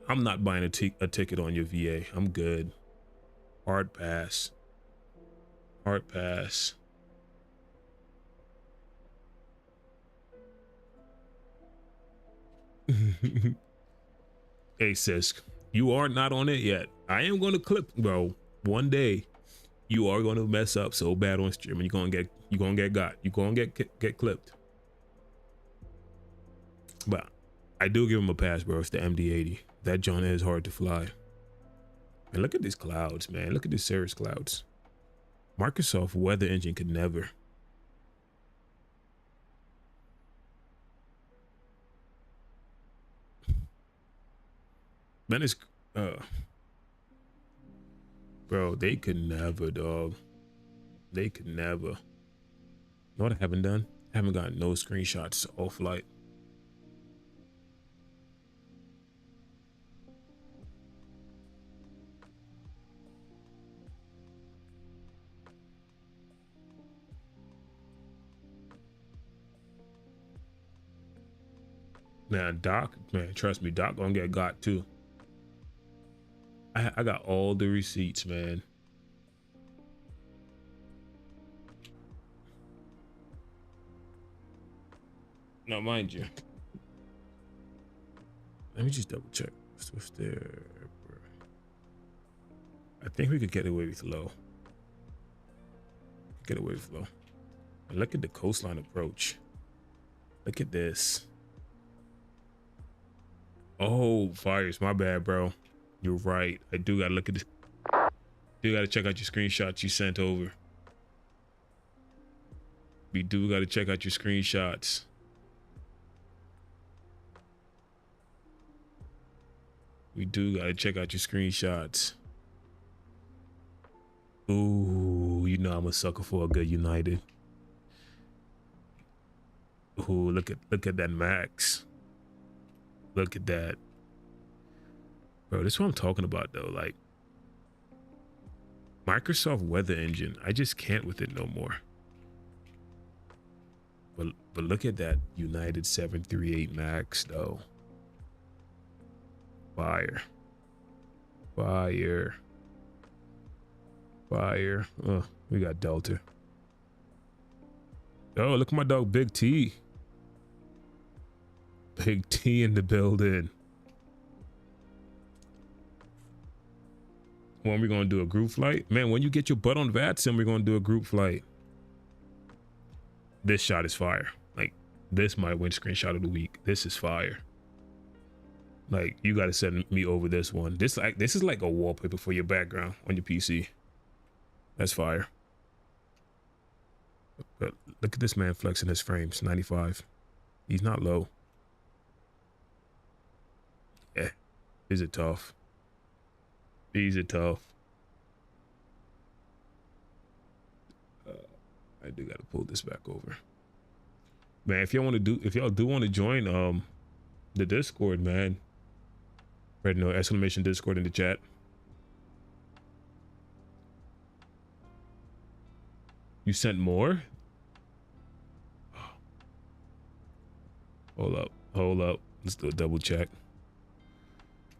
I'm not buying a ticket on your VA. I'm good. Hard pass. Hard pass. Hey, Sisk, you are not on it yet. I am going to clip, bro. One day, you are going to mess up so bad on stream, and you're going to get clipped. But I do give him a pass, bro. It's the MD-80. That joint is hard to fly. And look at these clouds, man. Look at these Cirrus clouds. Microsoft weather engine could never. Man, it's bro, they could never, dog. They could never. You know what I haven't done? I haven't gotten no screenshots off flight. Now, Doc, man, trust me, Doc gonna get got too. I got all the receipts, man. Now, mind you, let me just double check. What's there, bro? I think we could get away with low. Get away with low. And look at the coastline approach. Look at this. Oh, fires. My bad, bro. You're right. I do gotta look at this. Do gotta check out your screenshots you sent over. We do gotta check out your screenshots. We do gotta check out your screenshots. Ooh, you know I'm a sucker for a good United. Ooh, look at that max. Look at that. Bro, this is what I'm talking about though. Like Microsoft weather engine. I just can't with it no more. But look at that United 738 Max though. Fire. Fire. Fire. Oh, we got Delta. Oh, look at my dog Big T. Big T in the building. When we gonna do a group flight? Man, when you get your butt on VATSIM, we're gonna do a group flight. This shot is fire. Like, this my windscreen shot of the week. This is fire. Like, you gotta send me over this one. This is like a wallpaper for your background on your PC. That's fire. But look at this man flexing his frames. 95. He's not low. Yeah. These are tough. These are tough. I do gotta pull this back over. Man, if y'all do want to join the Discord, man. Right, no exclamation Discord in the chat. You sent more? Hold up. Hold up. Let's do a double check.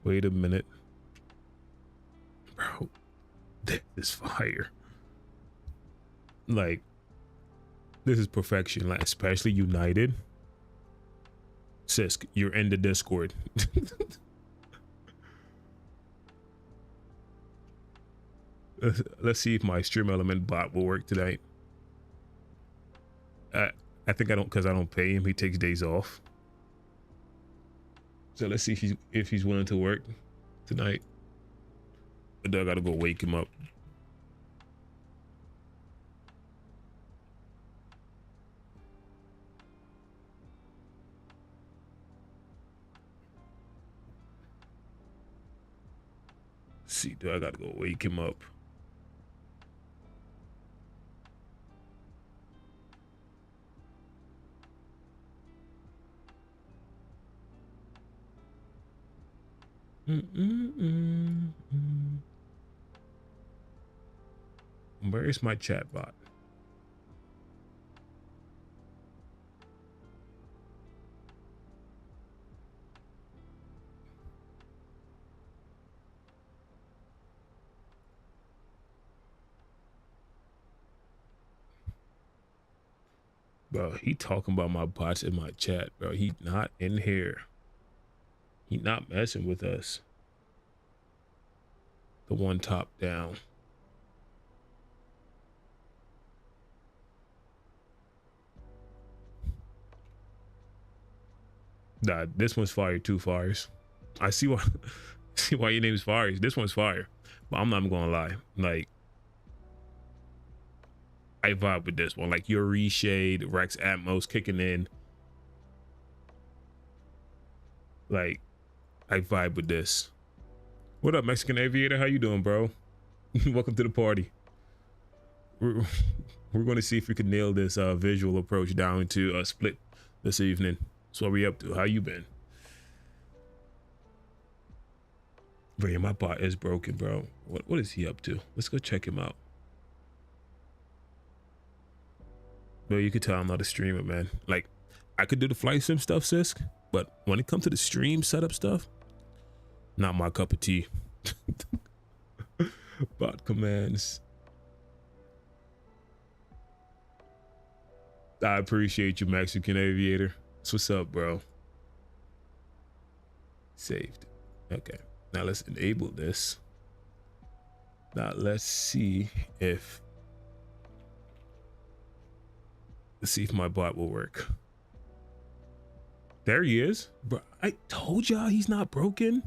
Wait a minute. Bro, this is fire. Like, this is perfection. Like, especially United. Sisk, you're in the Discord. Let's see if my stream element bot will work tonight. I think I don't, because I don't pay him. He takes days off. So let's see if he's willing to work tonight. But I gotta go wake him up. Let's see, I gotta go wake him up. Where is my chat bot? Bro, he talking about my bots in my chat, bro. He not in here. He not messing with us. The one top down. Nah, this one's fire, 2 fires. I see why your name is Fires. This one's fire. But I'm not gonna lie. Like, I vibe with this one. Like your reshade, Rex Atmos kicking in. Like, I vibe with this. What up, Mexican Aviator? How you doing, bro? Welcome to the party. We're gonna see if we can nail this visual approach down to a split this evening. That's what we up to. How you been? Bro, yeah, my bot is broken, bro. What is he up to? Let's go check him out. Bro, you could tell I'm not a streamer, man. Like, I could do the flight sim stuff, Sisk, but when it comes to the stream setup stuff, not my cup of tea. Bot commands. I appreciate you, Mexican Aviator. That's what's up, bro. Saved. Okay. Now let's enable this. Now let's see if my bot will work. There he is. Bro, I told y'all he's not broken.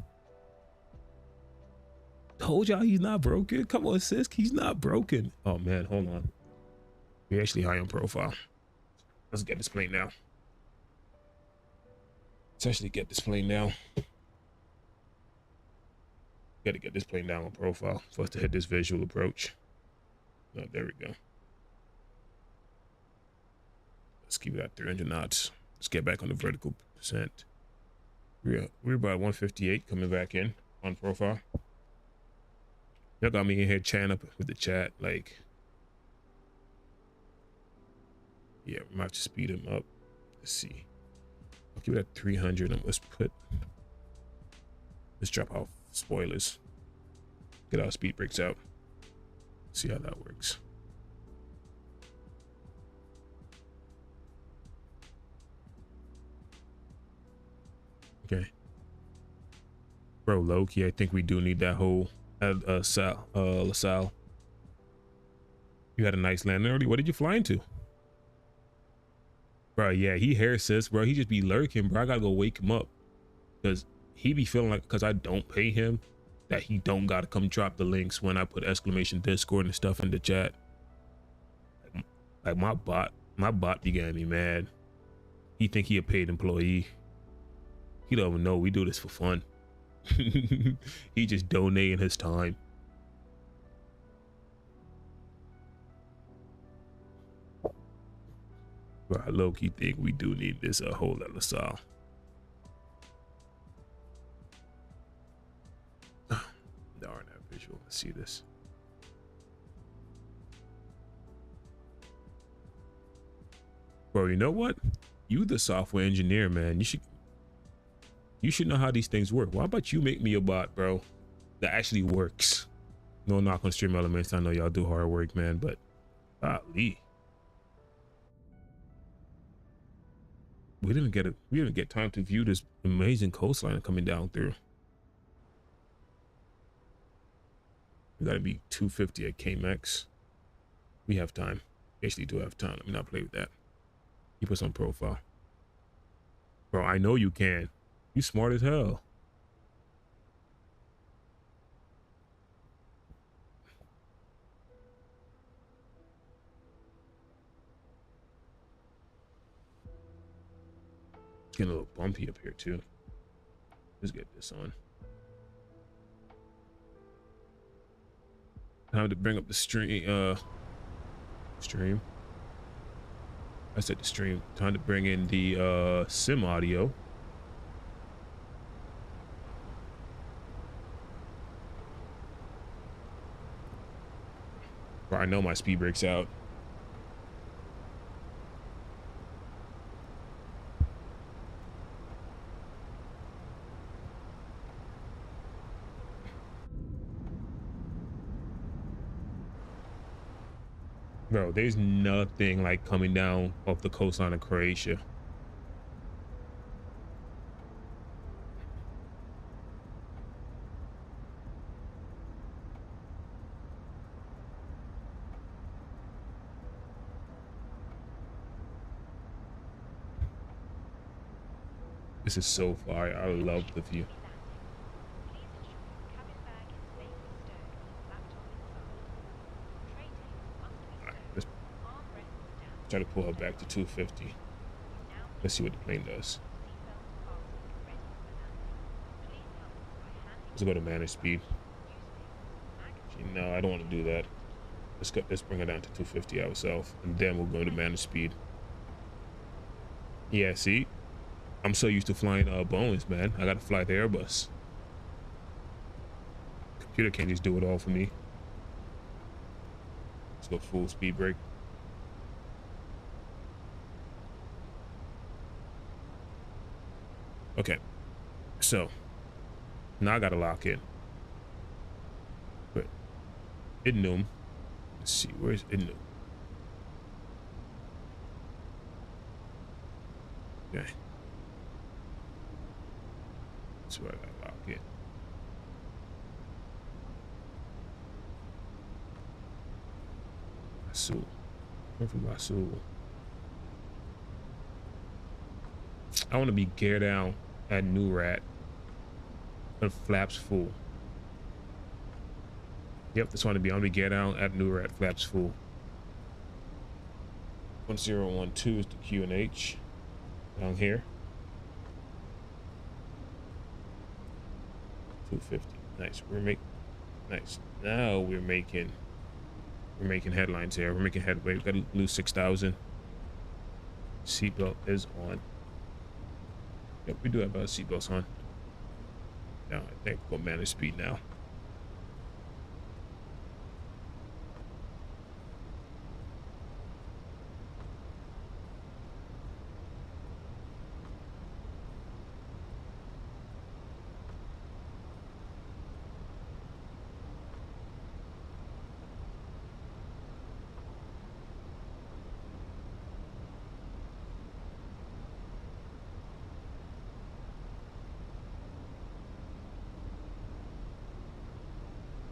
Told y'all he's not broken. Come on, Sisk, he's not broken. Oh man, hold on. We're actually high on profile. Let's get this plane now. Let's actually get this plane now. Got to get this plane down on profile for us to hit this visual approach. Oh, there we go. Let's keep it at 300 knots. Let's get back on the vertical percent. We're about 158 coming back in on profile. Y'all got me in here chatting up with the chat. Like, yeah, we might have to speed him up. Let's see. I'll keep it at 300 and let's drop out spoilers. Get our speed breaks out. See how that works. Okay. Bro, low-key, I think we do need that whole LaSalle. You had a nice landing early. What did you fly into? Bro, yeah, he hair sis, bro. He just be lurking, bro. I gotta go wake him up. Because he be feeling like, because I don't pay him, that he don't gotta come drop the links when I put exclamation Discord and stuff in the chat. Like my bot be getting me mad. He think he a paid employee. He don't even know we do this for fun. He just donating his time. But I low-key think we do need this a whole lot of LaSalle. Darn that visual. Let's see this. Bro, you know what? You the software engineer, man. You should know how these things work. Why about you make me a bot, bro, that actually works? No knock on Stream Elements. I know y'all do hard work, man, but golly. We didn't get time to view this amazing coastline coming down through. We gotta be 250 at KMAX. We have time. We actually do have time. Let me not play with that. Keep us on profile. Bro, I know you can. You smart as hell. It's getting a little bumpy up here too. Let's get this on. Time to bring up the stream. I said the stream. Time to bring in the sim audio. Bro, I know my speed breaks out. Bro, there's nothing like coming down off the coastline of Croatia. This is so fire. I love the view. Let's try to pull her back to 250. Let's see what the plane does. Let's go to manage speed. No, I don't want to do that. Let's bring her down to 250 ourselves, and then we'll go to manage speed. Yeah, see? I'm so used to flying Boeings, man. I got to fly the Airbus. Computer can't just do it all for me. Let's go full speed brake. Okay, so now I got to lock in. But Idnum, let's see, where's Idnum? Okay. That's where I gotta lock in. Basul. Where from Basul? I want to be gear down at Neurat and flaps full. Yep, that's what I want to be. I want to be gear down at Neurat, flaps full. 1012 is the QNH down here. 250. Nice. Nice. Now we're making headlines here. We're making headway. We gotta lose 6,000. Seatbelt is on. Yep, we do have seatbelts on. Now I think we'll manage speed now.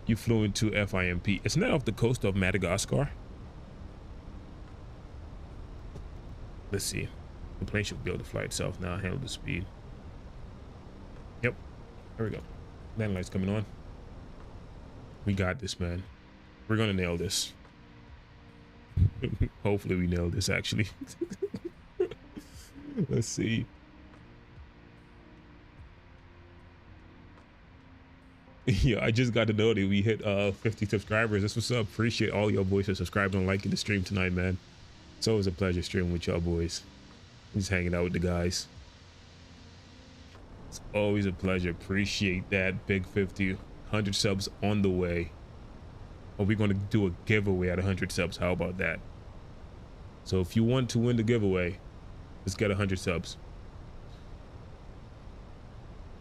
You flew into FIMP. Isn't that off the coast of Madagascar? Let's see. The plane should be able to fly itself now, handle the speed. Yep. There we go. Landing lights coming on. We got this, man. We're gonna nail this. Hopefully we nail this, actually. Let's see. Yeah, I just got to know that we hit 50 subscribers. That's what's up. Appreciate all y'all boys for subscribing and liking the stream tonight, man. It's always a pleasure streaming with y'all boys. Just hanging out with the guys. It's always a pleasure. Appreciate that. Big 50, 100 subs on the way. Are we going to do a giveaway at 100 subs? How about that? So if you want to win the giveaway, let's get 100 subs.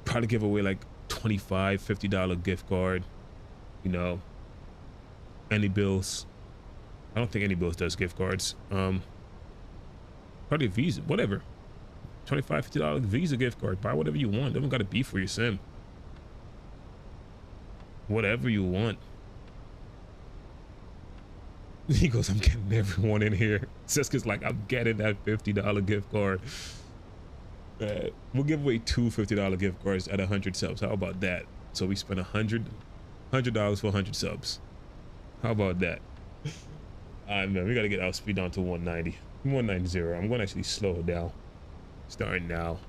Probably give away like $25, $50 gift card, you know, any bills. I don't think any bills does gift cards. Probably a Visa, whatever. $25, $50 Visa gift card. Buy whatever you want. Doesn't got to be for your sim. Whatever you want. He goes, I'm getting everyone in here. Seska's like, I'm getting that $50 gift card. We'll give away two $50 gift cards at 100 subs. How about that? So we spent $100 for 100 subs. How about that? Man, we gotta get our speed down to 190. 190. I'm gonna actually slow it down. Starting now.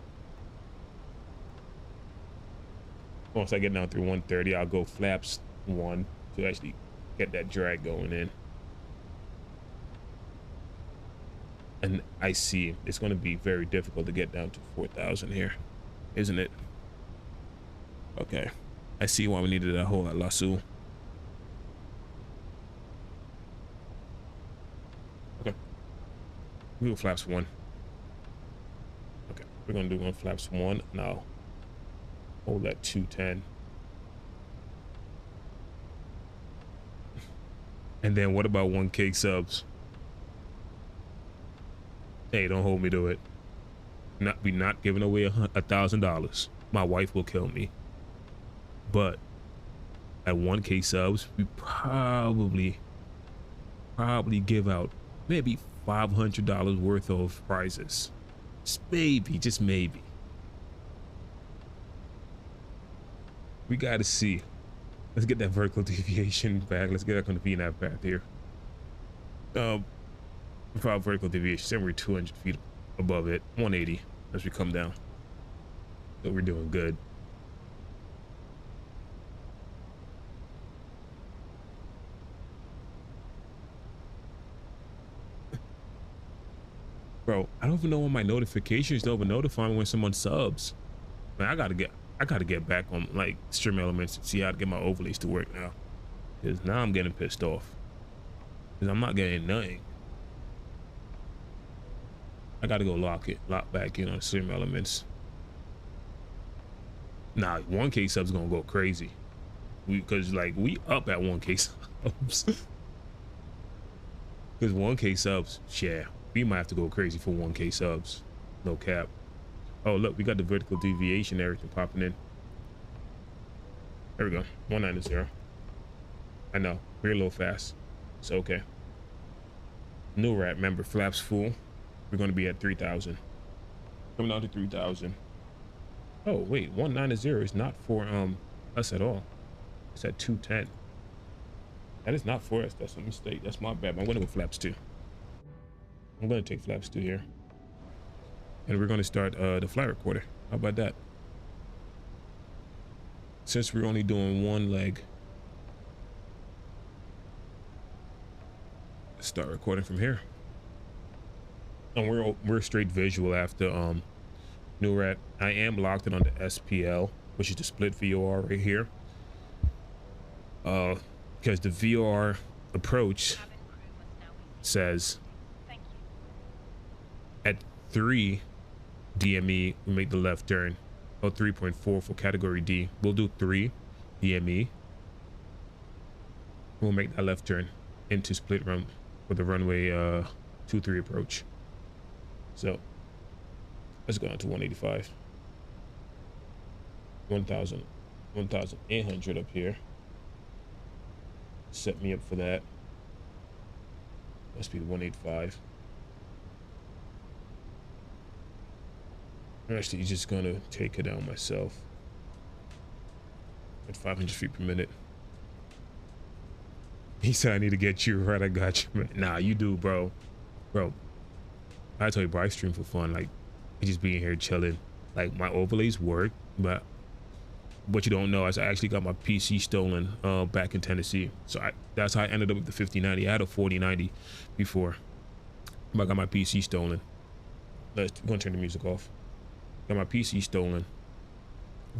Once I get down through 130, I'll go flaps 1 to actually get that drag going in. And I see it's going to be very difficult to get down to 4,000 here, isn't it? Okay, I see why we needed that hole at Lasso. Okay, we go flaps 1. Okay, we're going to do 1 flaps 1 now. Hold that 210. And then what about 1K subs? Hey, don't hold me to it. Be not giving away $1,000. My wife will kill me. But at 1K subs, we probably give out maybe $500 worth of prizes. Just maybe. We gotta see. Let's get that vertical deviation back. Let's get back on the VNAV path here. Without vertical deviation, say we're 200 feet above it, 180 as we come down. So we're doing good. Bro, I don't even know when my notifications don't even notify me when someone subs. Man, I gotta get back on like stream elements and see how to get my overlays to work now. Because now I'm getting pissed off. Because I'm not getting nothing. I gotta go lock back in on stream elements. Nah, 1K subs gonna go crazy. Because like we up at 1K subs. Because 1K subs, yeah, we might have to go crazy for 1K subs. No cap. Oh look, we got the vertical deviation, everything popping in. There we go, 190. I know, we're a little fast. It's okay. New wrap, remember, flaps full. We're going to be at 3,000. Coming down to 3,000. Oh wait, 190 is not for us at all. It's at 210. That is not for us. That's a mistake. That's my bad. I'm going to go flaps 2. I'm going to take flaps 2 here. And we're going to start the flight recorder. How about that? Since we're only doing one leg, let's start recording from here. And we're straight visual after NURAT. I am locked in on the SPL, which is the split VOR right here. Because the VOR approach says at 3 DME, we make the left turn. Or 3.4 for category D. We'll do 3 DME. We'll make that left turn into split run for the runway 23 approach. So let's go down to 185. 1,800 up here. Set me up for that. Must be 185. I'm actually just gonna take it down myself at 500 feet per minute. He said I need to get you right. I got you, man. Nah, you do, bro. I tell you, bro, I stream for fun. Like, just being here chilling. Like, my overlays work, but what you don't know is I actually got my PC stolen back in Tennessee. So that's how I ended up with the 5090. I had a 4090 before, but I got my PC stolen. I'm gonna turn the music off. Got my PC stolen,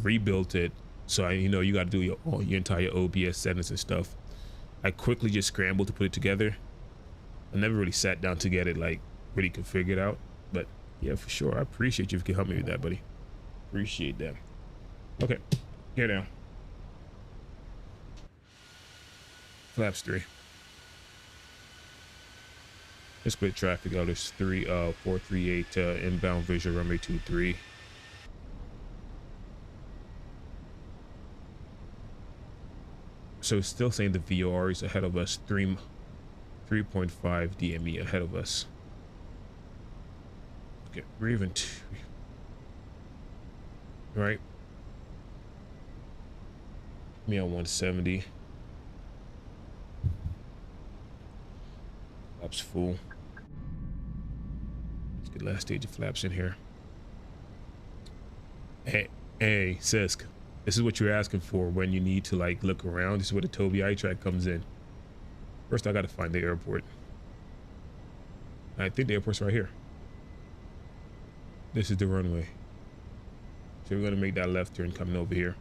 rebuilt it. So you know, you got to do your entire OBS settings and stuff. I quickly just scrambled to put it together. I never really sat down to get it like really configured out, but yeah, for sure. I appreciate you if you can help me with that, buddy. Appreciate that. Okay, get down. Flaps 3. Let's split traffic out. There's 438 inbound visual runway 23. So it's still saying the VOR is ahead of us, 3.5 DME ahead of us. Okay, we're even right. Me on 170. Flaps full. Let's get last stage of flaps in here. Hey, Sisk. This is what you're asking for when you need to like look around. This is where the Tobii eye track comes in. First, I gotta find the airport. I think the airport's right here. This is the runway. So we're gonna make that left turn coming over here.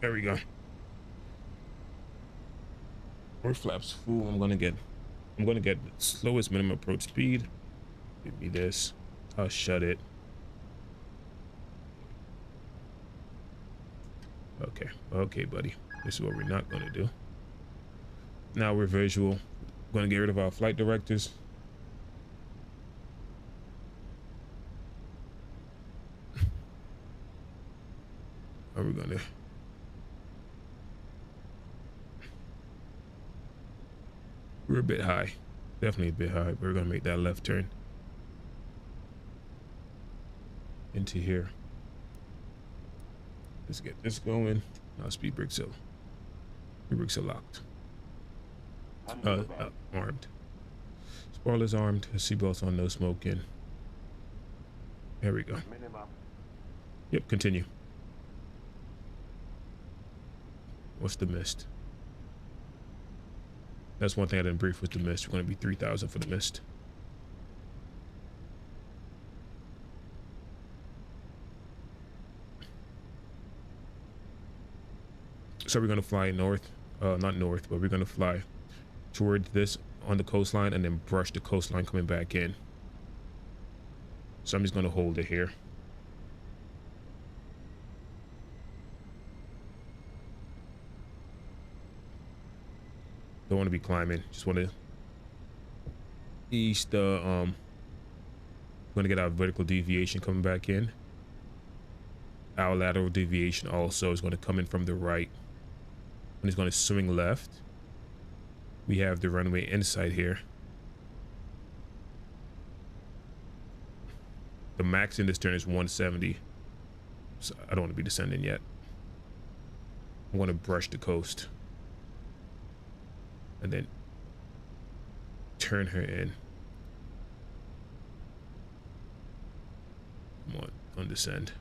There we go. More flaps full. I'm gonna get the slowest minimum approach speed. Give me this. I'll shut it. Okay, buddy. This is what we're not gonna do. Now we're visual. We're gonna get rid of our flight directors. Are we gonna? We're a bit high, definitely a bit high. But we're gonna make that left turn into here. Let's get this going. Now speed brakes are locked. Armed. Spoiler's armed. Seatbelts on, no smoking. There we go. Yep, continue. What's the mist? That's one thing I didn't brief with the mist. We're going to be 3,000 for the mist. So we're going to fly north, not north, but we're going to fly towards this on the coastline and then brush the coastline coming back in. So I'm just going to hold it here. Don't want to be climbing, just want to ease the going to get our vertical deviation coming back in. Our lateral deviation also is going to come in from the right. And it's going to swing left. We have the runway inside here. The max in this turn is 170. So I don't want to be descending yet. I want to brush the coast. And then turn her in. Come on descend.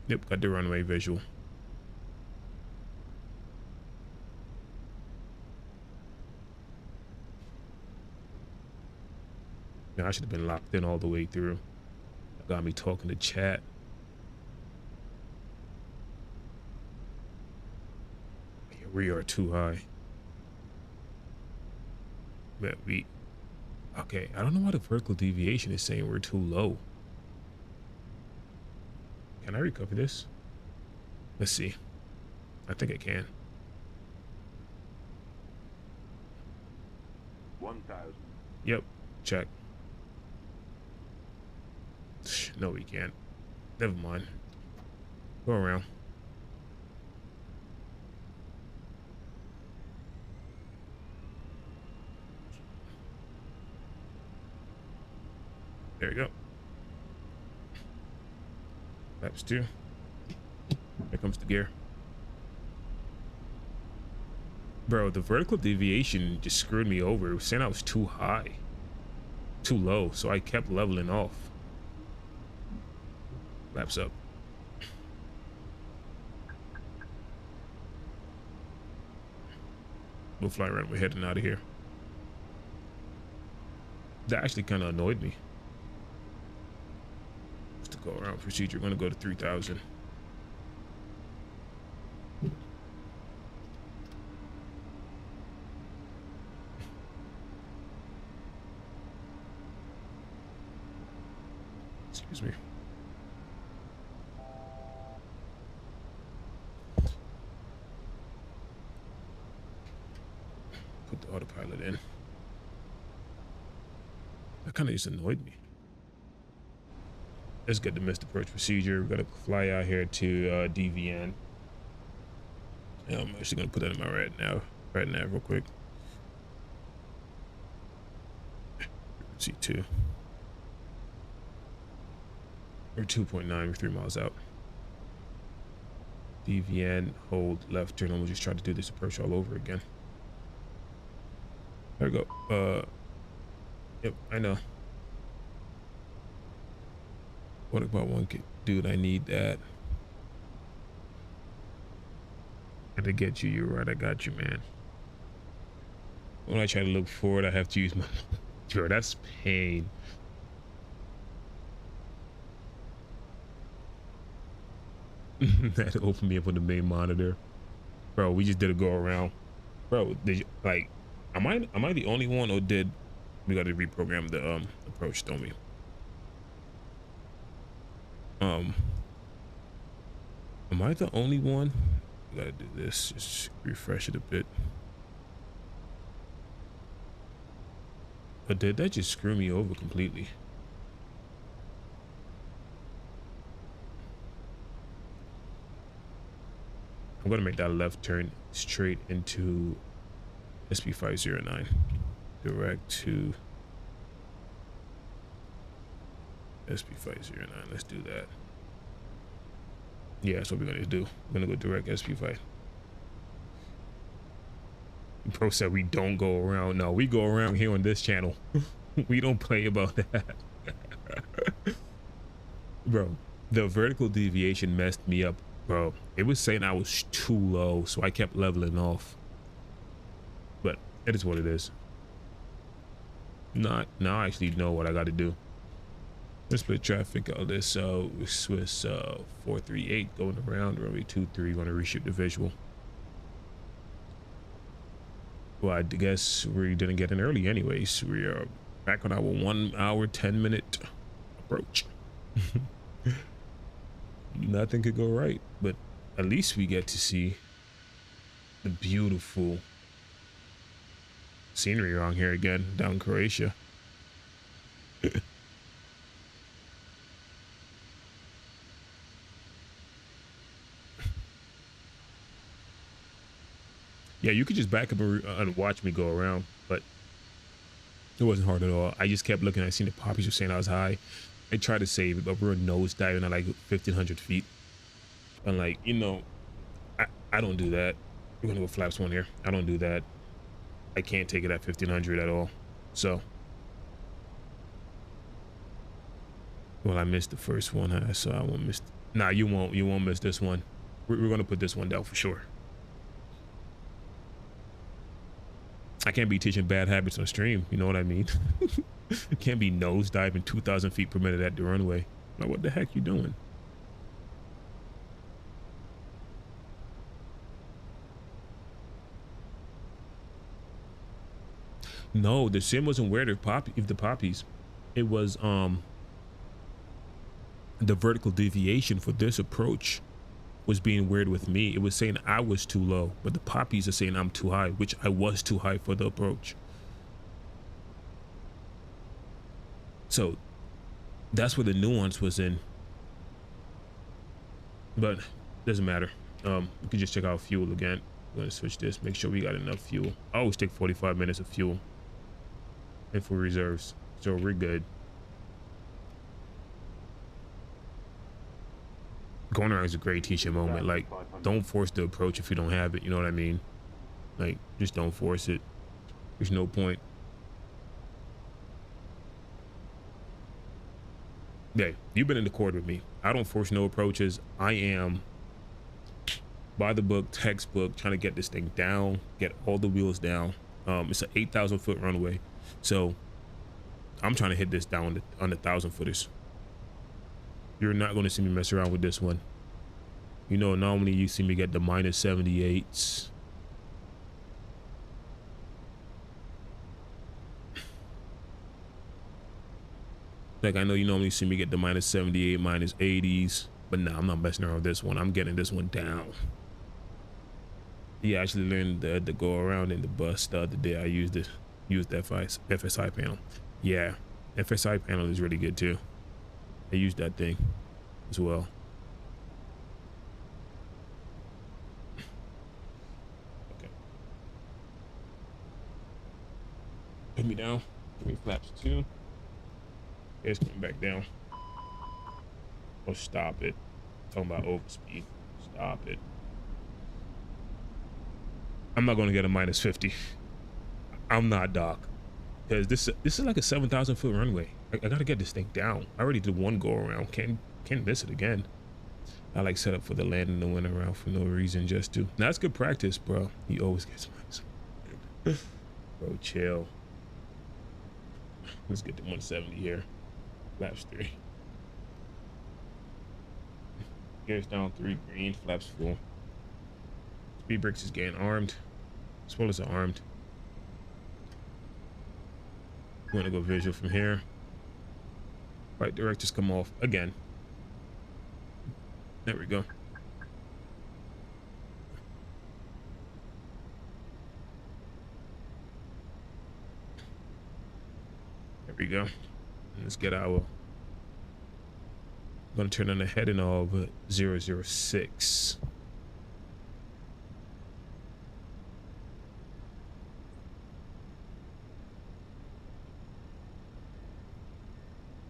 Yep, got the runway visual. Man, I should have been locked in all the way through. That got me talking to chat. Yeah, we are too high. But we... Okay, I don't know why the vertical deviation is saying we're too low. Can I recover this? Let's see. I think I can. 1,000. Yep, check. No, we can't. Never mind. Go around. There you go. Laps 2. Here comes the gear. Bro, the vertical deviation just screwed me over. It was saying I was too high. Too low, so I kept leveling off. Laps up. We'll fly around. We're heading out of here. That actually kind of annoyed me. Just to go around procedure, we're going to go to 3,000. Excuse me. Put the autopilot in. That kind of just annoyed me. Let's get the missed approach procedure. We're gonna fly out here to DVN. Yeah, I'm actually gonna put that in my right nav real quick. C2. We're 2.9, we're 3 miles out. DVN, hold left turn, and we'll just try to do this approach all over again. There we go. Yep, I know. What about one kid? Dude, I need that. Gotta get you, you're right, I got you, man. When I try to look forward, I have to use my... Bro, that's pain. That opened me up on the main monitor. Bro, we just did a go around. Bro, did you, like, am I the only one, or did we gotta reprogram the approach, don't we? Am I the only one? We gotta do this, just refresh it a bit. But did that just screw me over completely? I'm gonna make that left turn straight into SP509. Direct to SP509. Let's do that. Yeah, that's what we're gonna do. We're gonna go direct SP5. Pro said we don't go around. No, we go around here on this channel. We don't play about that. Bro, the vertical deviation messed me up, bro. It was saying I was too low, so I kept leveling off. But it is what it is. Now I actually know what I got to do. Let's split traffic out this Swiss 438 going around runway 23. Going to reshoot the visual. Well, I guess we didn't get in early anyways. We are back on our 1 hour 10-minute approach. Nothing could go right, but at least we get to see the beautiful scenery around here again, down Croatia. Yeah, you could just back up and watch me go around, but it wasn't hard at all. I just kept looking. I seen the poppies were saying I was high. I tried to save it, but we were nose diving at like 1,500 feet. And like, you know, I don't do that. We're gonna go flaps 1 here. I don't do that. I can't take it at 1,500 at all. So, well, I missed the first one, huh? So I won't miss. Nah, you won't. You won't miss this one. We're gonna put this one down for sure. I can't be teaching bad habits on stream. You know what I mean? Can't be nose diving 2,000 feet per minute at the runway. Like, what the heck you doing? No, the sim wasn't weird if the poppies. It was the vertical deviation for this approach was being weird with me. It was saying I was too low, but the poppies are saying I'm too high, which I was too high for the approach. So that's where the nuance was in. But doesn't matter. We can just check out fuel again. I'm gonna switch this, make sure we got enough fuel. I always take 45 minutes of fuel and for reserves, so we're good. Going around is a great teaching moment. Like, don't force the approach if you don't have it. You know what I mean? Like, just don't force it. There's no point. Yeah, you've been in the court with me. I don't force no approaches. I am by the book, textbook, trying to get this thing down, get all the wheels down. It's an 8,000 foot runway, so I'm trying to hit this down on the 1,000 footers. You're not going to see me mess around with this one. You know, normally you see me get the minus 78s. Like, I know you normally see me get the minus 78, minus 80s, but nah, I'm not messing around with this one. I'm getting this one down. Yeah, I actually learned the go around in the bus the other day. I used the FSI panel. Yeah, FSI panel is really good too. I used that thing as well. Okay. Put me down. Give me flaps 2. It's coming back down. Oh, stop it. Talking about overspeed. Stop it. I'm not going to get a minus 50. I'm not, Doc. Because this is like a 7,000 foot runway. I got to get this thing down. I already did one go around. Can't miss it again. I like set up for the landing and went around for no reason just to. Now, that's good practice, bro. He always gets minus. Bro, chill. Let's get to 170 here. Flaps 3. Gears down 3, green, flaps 4. Speed brakes is getting armed. Spoilers are armed. You want to go visual from here. Right directors come off again. There we go. There we go. Let's get our. I'm gonna turn on the heading of 006.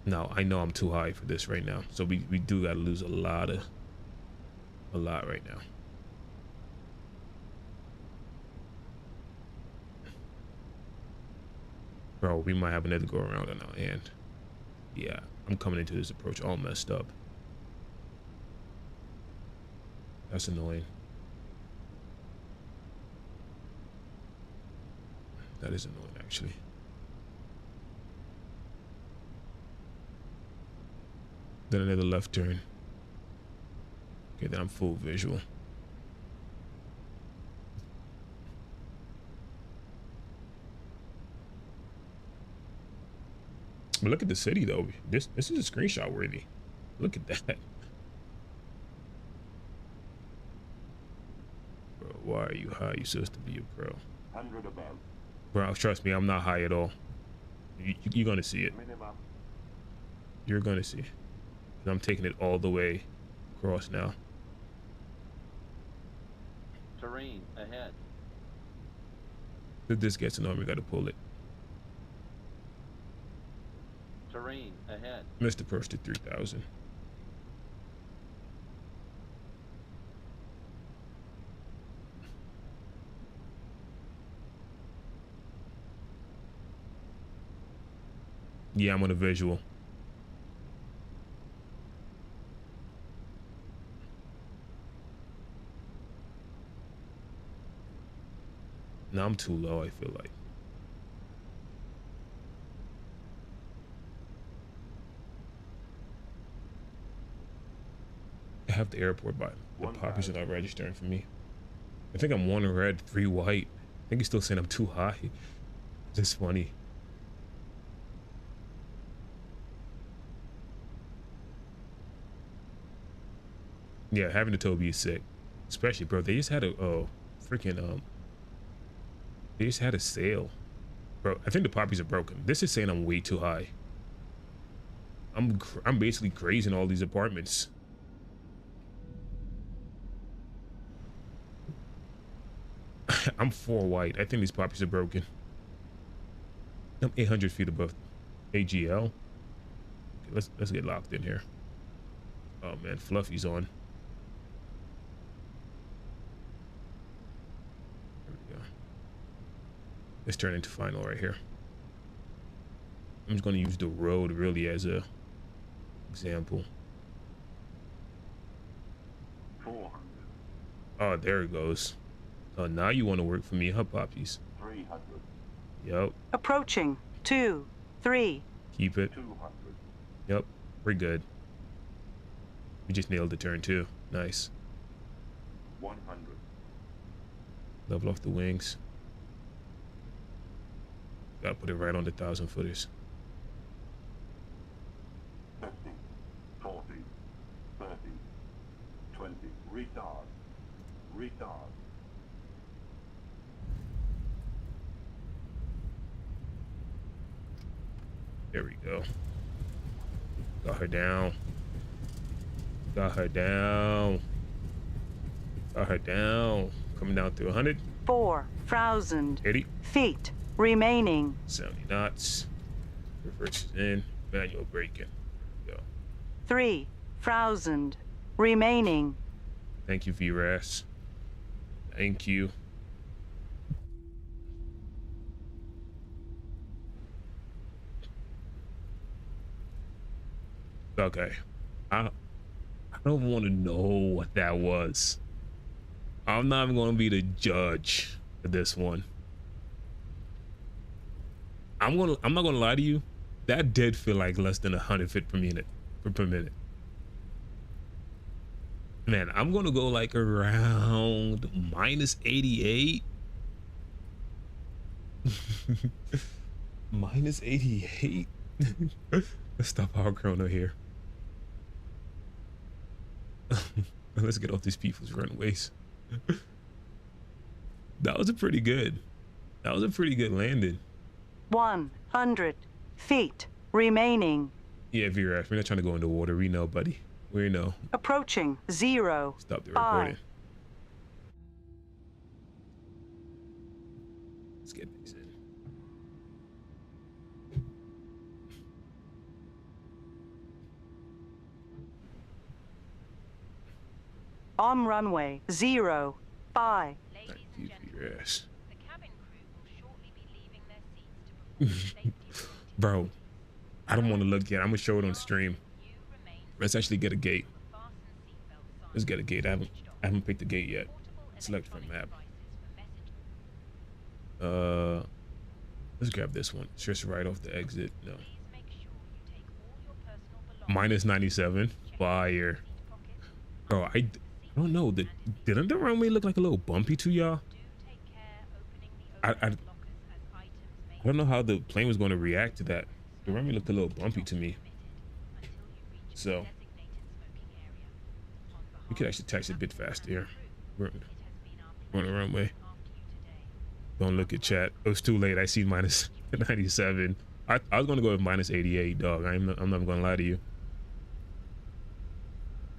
Now I know I'm too high for this right now, so we do gotta lose a lot right now. Bro, we might have another go around on our end. Yeah, I'm coming into this approach all messed up. That's annoying. That is annoying, actually. Then another left turn. Okay, then I'm full visual. But look at the city though. This is a screenshot worthy. Look at that. Bro, why are you high? You're supposed to be a pro. 100 above. Bro, trust me, I'm not high at all. You're gonna see it. Minimum. You're gonna see. And I'm taking it all the way across now. Terrain ahead. If this gets annoying, we gotta pull it. Terrain ahead. Mr. Purse to 3,000. Yeah, I'm on a visual. Now I'm too low, I feel like. have the airport, but the poppies are not registering for me. I think I'm 1 red, 3 white. I think he's still saying I'm too high. Just funny. Yeah, having the Toby is sick. Especially, bro, they just had a freaking they just had a sale. Bro, I think the poppies are broken. This is saying I'm way too high. I'm basically grazing all these apartments. I'm 4 white. I think these poppies are broken. I'm 800 feet above AGL. Okay, let's get locked in here. Oh man, Fluffy's on. There we go. Let's turn into final right here. I'm just going to use the road really as a example. 400. Oh, there it goes. Oh, now you want to work for me, huh, poppies? 300. Yep. Approaching. 2, 3. Keep it. 200. Yep. We're good. We just nailed the turn too. Nice. 100. Level off the wings. Gotta put it right on the 1,000 footers. 50. 40. 30. 20. Retard. Retard. There we go. Got her down. Got her down. Got her down. Coming down to 100. 4,000 80. feet remaining. 70 knots. Reverse in. Manual braking. Go. 3,000 remaining. Thank you, VRAS. Thank you. Okay. I don't want to know what that was. I'm not even going to be the judge of this one. I'm not going to lie to you. That did feel like less than 100 feet per minute. Man, I'm going to go like around minus 88. Minus 88. Let's stop our chrono here. Let's get off these people's runways. That was a pretty good landing. 100 feet remaining. Yeah, VRAF, we're not trying to go into water. We know, buddy. We know. Approaching 0. Stop the recording. 5. Let's get these in. On runway 0, 5. Ladies Thank and you, gentlemen, VRAS. the cabin crew will shortly be leaving their seats to perform safety duties. Bro, I don't want to look yet. I'm gonna show it on stream. You remain Let's actually get a gate. fasten seatbelt signs Let's get a gate. I haven't picked the gate yet. portable Select from electronic map. devices for messaging. Let's grab this one. It's just right off the exit. No. Please make sure you take all your personal belongings. Minus 97. Fire. Seat pockets. Bro, I don't know. Didn't the runway look like a little bumpy to y'all? Do take care opening the I- overhead lockers as items may I don't know how the plane was going to react to that. The runway looked a little bumpy to me. until you reach So, the designated smoking area. On we behalf could actually text a bit faster here. We're it has been our we're on the runway. after you today. Don't look at chat. It was too late. I see minus 97. I was going to go with minus 88, dog. I'm not going to lie to you.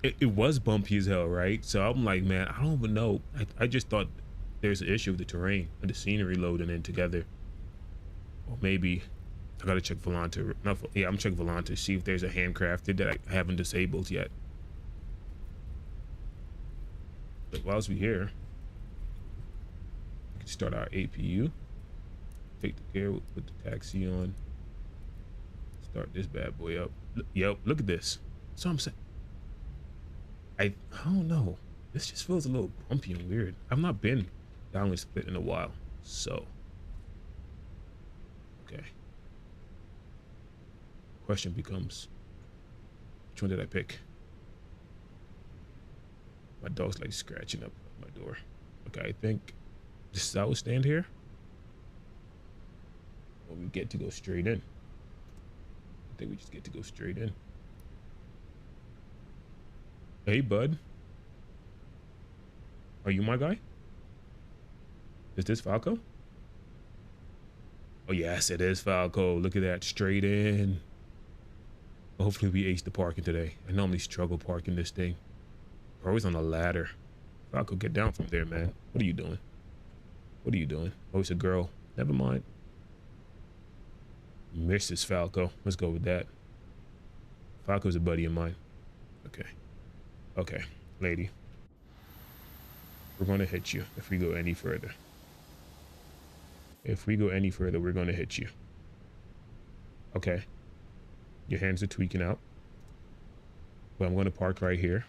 It was bumpy as hell, right? So I'm like, man, I don't even know. I just thought there's an issue with the terrain and the scenery loading in together. Or maybe I got to check Volante. Yeah, I'm checking Volante to see if there's a handcrafted that I haven't disabled yet. But whilst we're here, we can start our APU. Take the gear, put the taxi on. Start this bad boy up. Yep, look at this. That's what I'm saying. I don't know. This just feels a little bumpy and weird. I've not been downward split in a while. So, okay. Question becomes, which one did I pick? My dog's like scratching up my door. Okay, I think this is how we stand here. Well, we get to go straight in. I think we just get to go straight in. Hey, bud. Are you my guy? Is this Falco? Oh, yes, it is Falco. Look at that. Straight in. Hopefully we ace the parking today. I normally struggle parking this thing. We're always on a ladder. Falco, get down from there, man. What are you doing? What are you doing? Oh, it's a girl. Never mind. Mrs. Falco. Let's go with that. Falco's a buddy of mine. Okay. Okay, lady. We're going to hit you if we go any further. If we go any further, we're going to hit you. Okay. Your hands are tweaking out. But I'm going to park right here.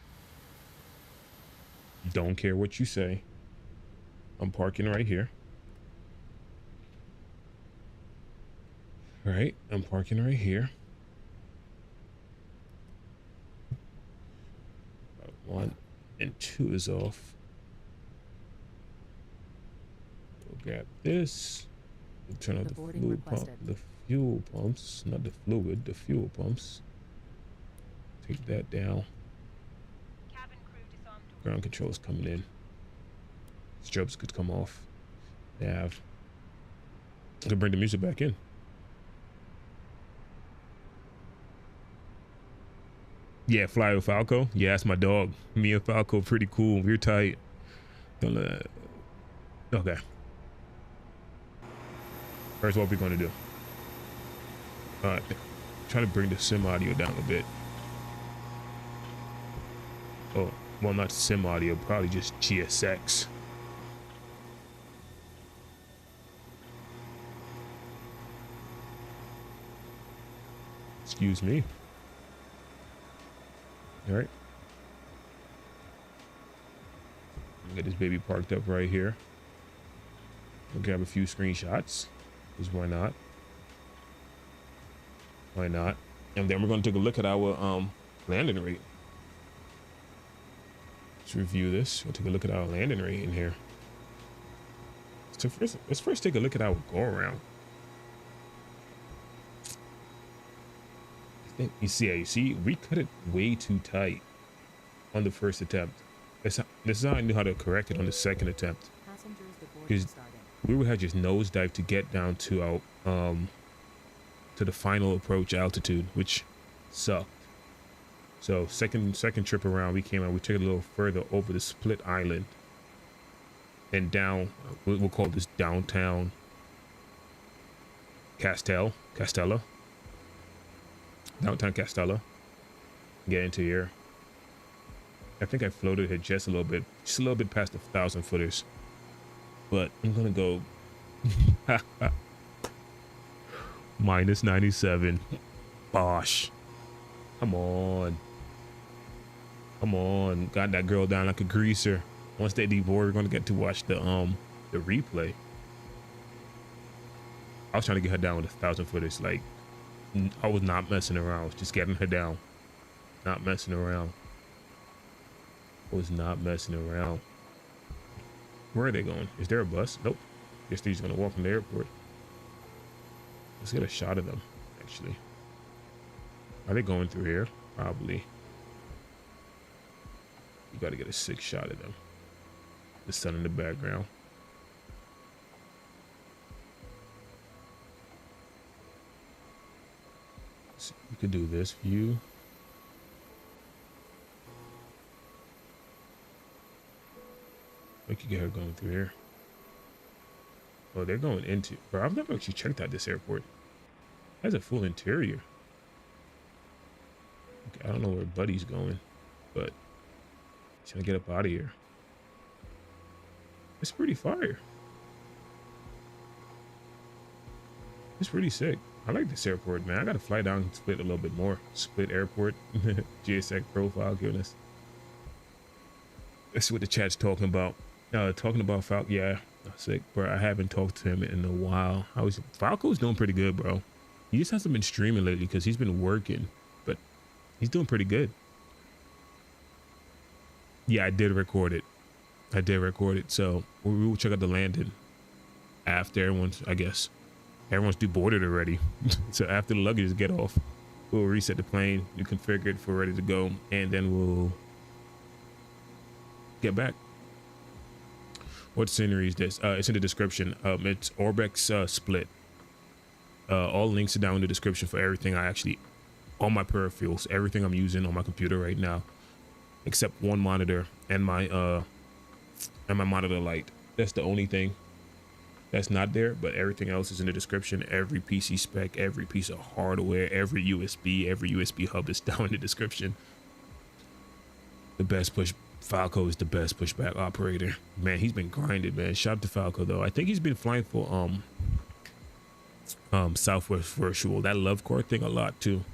Don't care what you say. I'm parking right here. All right, I'm parking right here. 1 and 2 is off. We'll grab this. We'll turn on the fluid pump. The fuel pumps, not the fluid, the fuel pumps. Take that down. Ground control is coming in. Strobes could come off. Nav. I could bring the music back in. Yeah, fly with Falco. Yeah, that's my dog. Me and Falco pretty cool. We're tight. Okay. First, what we're gonna do? All right. Try to bring the sim audio down a bit. Oh, well, not sim audio, probably just GSX. Excuse me. All right. Get this baby parked up right here. We'll grab a few screenshots, because why not? Why not? And then we're going to take a look at our landing rate. Let's review this. We'll take a look at our landing rate in here. So let's first take a look at our go around. You see, we cut it way too tight on the first attempt. This is how I knew how to correct it on the second attempt. Because we would have just nosedive to get down to our to the final approach altitude, which sucked. So second trip around, we came out. We took it a little further over the split island and down. We'll call this downtown Castella. Downtown Castella. Get into here. I think I floated it just a little bit past the 1,000 footers. But I'm gonna go minus 97. Bosh. Come on. Got that girl down like a greaser. Once they deboard, we're gonna get to watch the replay. I was trying to get her down with 1,000 footers. Like, I was not messing around. I was just getting her down. Not messing around. Was not messing around. Where are they going? Is there a bus? Nope. Guess they're just gonna walk from the airport. Let's get a shot of them, actually. Are they going through here? Probably. You gotta get a sick shot of them. The sun in the background. So you could do this view. We could get her going through here. Oh, they're going into... Bro, I've never actually checked out this airport. It has a full interior. Okay, I don't know where Buddy's going, but he's gonna get up out of here. It's pretty fire. It's pretty sick. I like this airport, man. I gotta fly down and split a little bit more. Split airport. GSX profile, goodness. That's what the chat's talking about. Talking about Falco. Yeah, sick, bro. I haven't talked to him in a while. Falco's doing pretty good, bro. He just hasn't been streaming lately because he's been working, but he's doing pretty good. Yeah, I did record it. I did record it. So we will check out the landing after everyone's, I guess, everyone's deboarded already. So after the luggage get off, we'll reset the plane, we configure it for ready to go, and then we'll get back. What scenery is this? It's in the description. It's Orbx split. All links are down in the description for everything all my peripherals, everything I'm using on my computer right now, except one monitor and my monitor light. That's the only thing that's not there, but everything else is in the description. Every PC spec, every piece of hardware, every USB hub is down in the description. Falco is the best pushback operator. Man, he's been grinded, man. Shout out to Falco though. I think he's been flying for Southwest Virtual, that Love Core thing a lot too.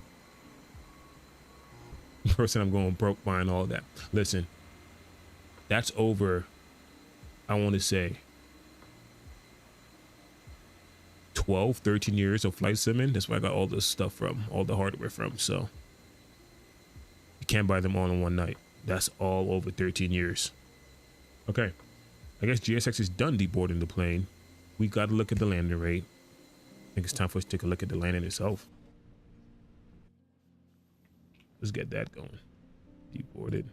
Person, I'm going broke buying all that. Listen, that's over, I want to say 12, 13 years of flight simming. That's where I got all this stuff from, all the hardware from. So you can't buy them all in one night. That's all over 13 years. Okay, I guess GSX is done deboarding the plane. We got to look at the landing rate. I think it's time for us to take a look at the landing itself. Let's get that going. Deboarded.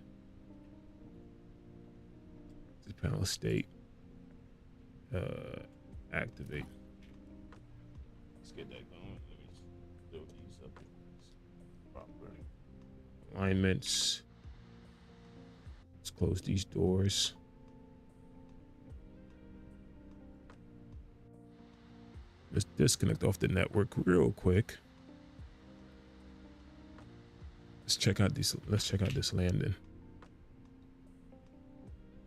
This panel state. Activate. Let's get that going. Let me just build these up. Proper alignments. Let's close these doors. Let's disconnect off the network real quick. Let's check out this landing.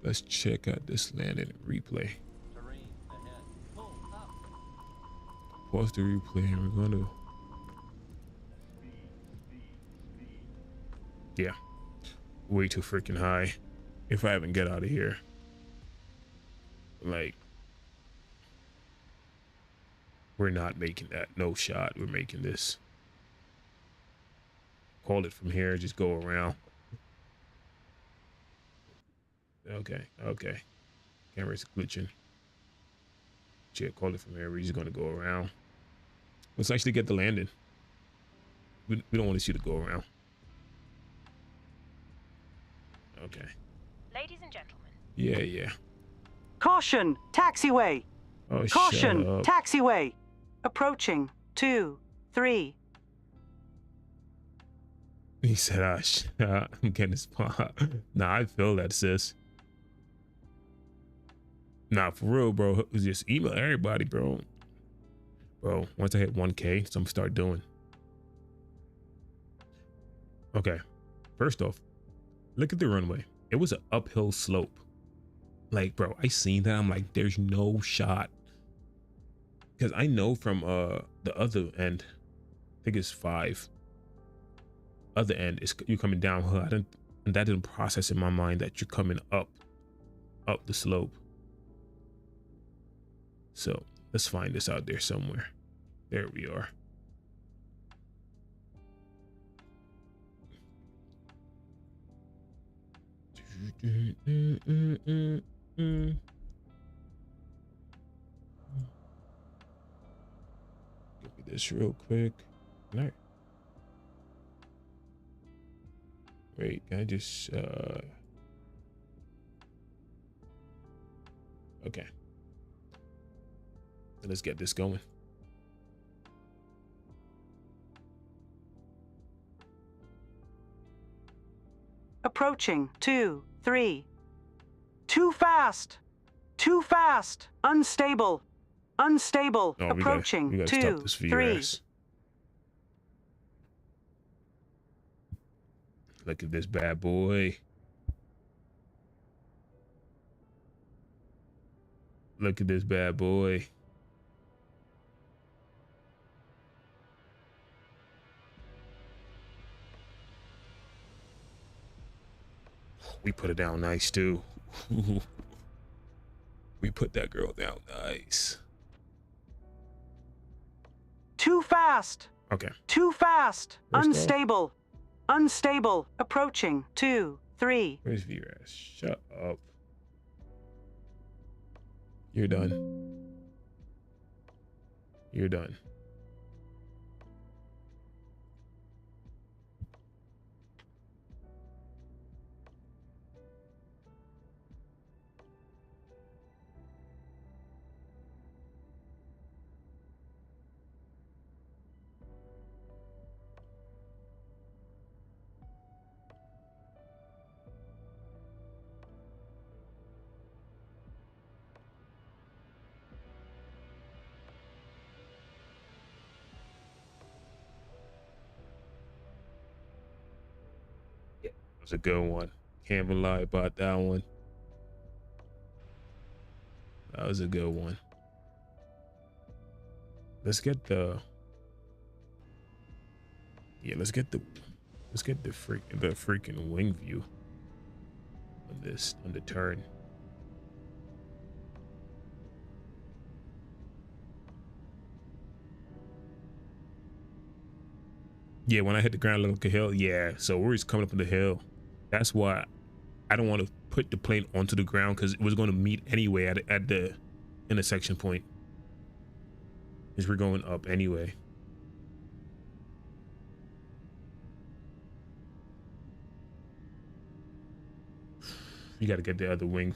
Let's check out this landing replay. Pause the replay and we're gonna. Yeah. Way too freaking high. If I haven't get out of here. Like, we're not making that. No shot. We're making this. Call it from here. Just go around. Okay. Camera's glitching. Yeah, call it from here. We're just gonna go around. Let's actually get the landing. We don't want to see the go around. Okay. Ladies and gentlemen. Yeah. Caution, taxiway. Oh, Caution, shut up. taxiway. Approaching, 2, 3. He said, I'm getting a spot. Nah, I feel that, sis. Nah, for real, bro. Just email everybody, bro. Bro, once I hit 1K, so I'm gonna start doing. Okay. First off, look at the runway. It was an uphill slope. Like, bro, I seen that. I'm like, there's no shot. Because I know from the other end, I think it's 5. Other end is you coming downhill. And that didn't process in my mind that you're coming up the slope. So let's find this out there somewhere. There we are. Give me this real quick. All right. Wait, can I just okay. Let's get this going. Approaching, 2, 3. Too fast. Too fast. Unstable. Unstable. Oh, Approaching, we gotta 2, stop this for your 3. ass. Look at this bad boy. Look at this bad boy. We put it down nice too. We put that girl down nice. Too fast. Okay. Too fast. First off. Unstable. Unstable. Approaching, 2, 3. Where's VRAS? Shut up. You're done. You're done. That was a good one. Can't even lie about that one. That was a good one. Let's get the freaking wing view on the turn. Yeah, when I hit the ground like a hill, yeah. So we're just coming up on the hill. That's why I don't want to put the plane onto the ground, because it was going to meet anyway at the intersection point. Because we're going up anyway. You got to get the other wing.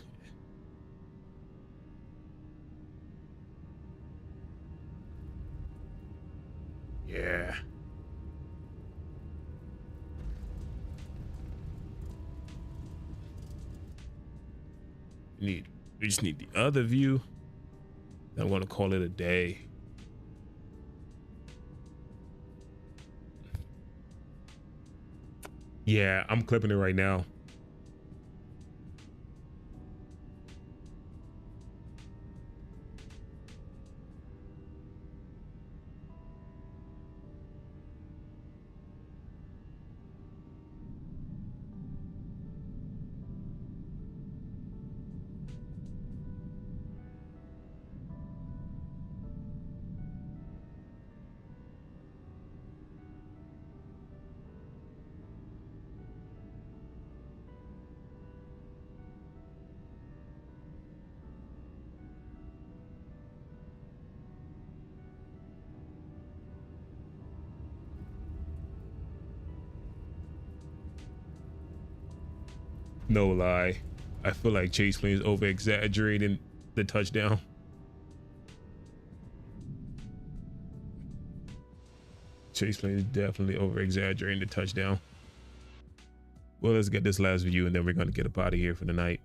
Yeah. We just need the other view. I'm going to call it a day. Yeah, I'm clipping it right now. No lie, I feel like Chase Plane is over exaggerating the touchdown. Chase Plane is definitely over exaggerating the touchdown. Well, let's get this last view and then we're going to get up out of here for the night.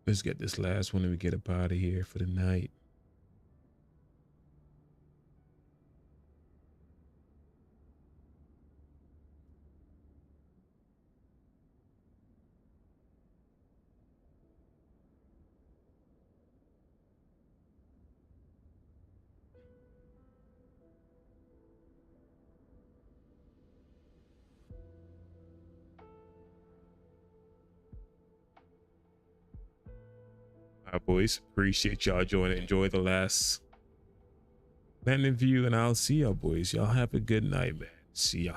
Let's get this last one and we get up out of here for the night. Boys, appreciate y'all joining. Enjoy the last landing view, and I'll see y'all boys. Y'all have a good night, man. See ya.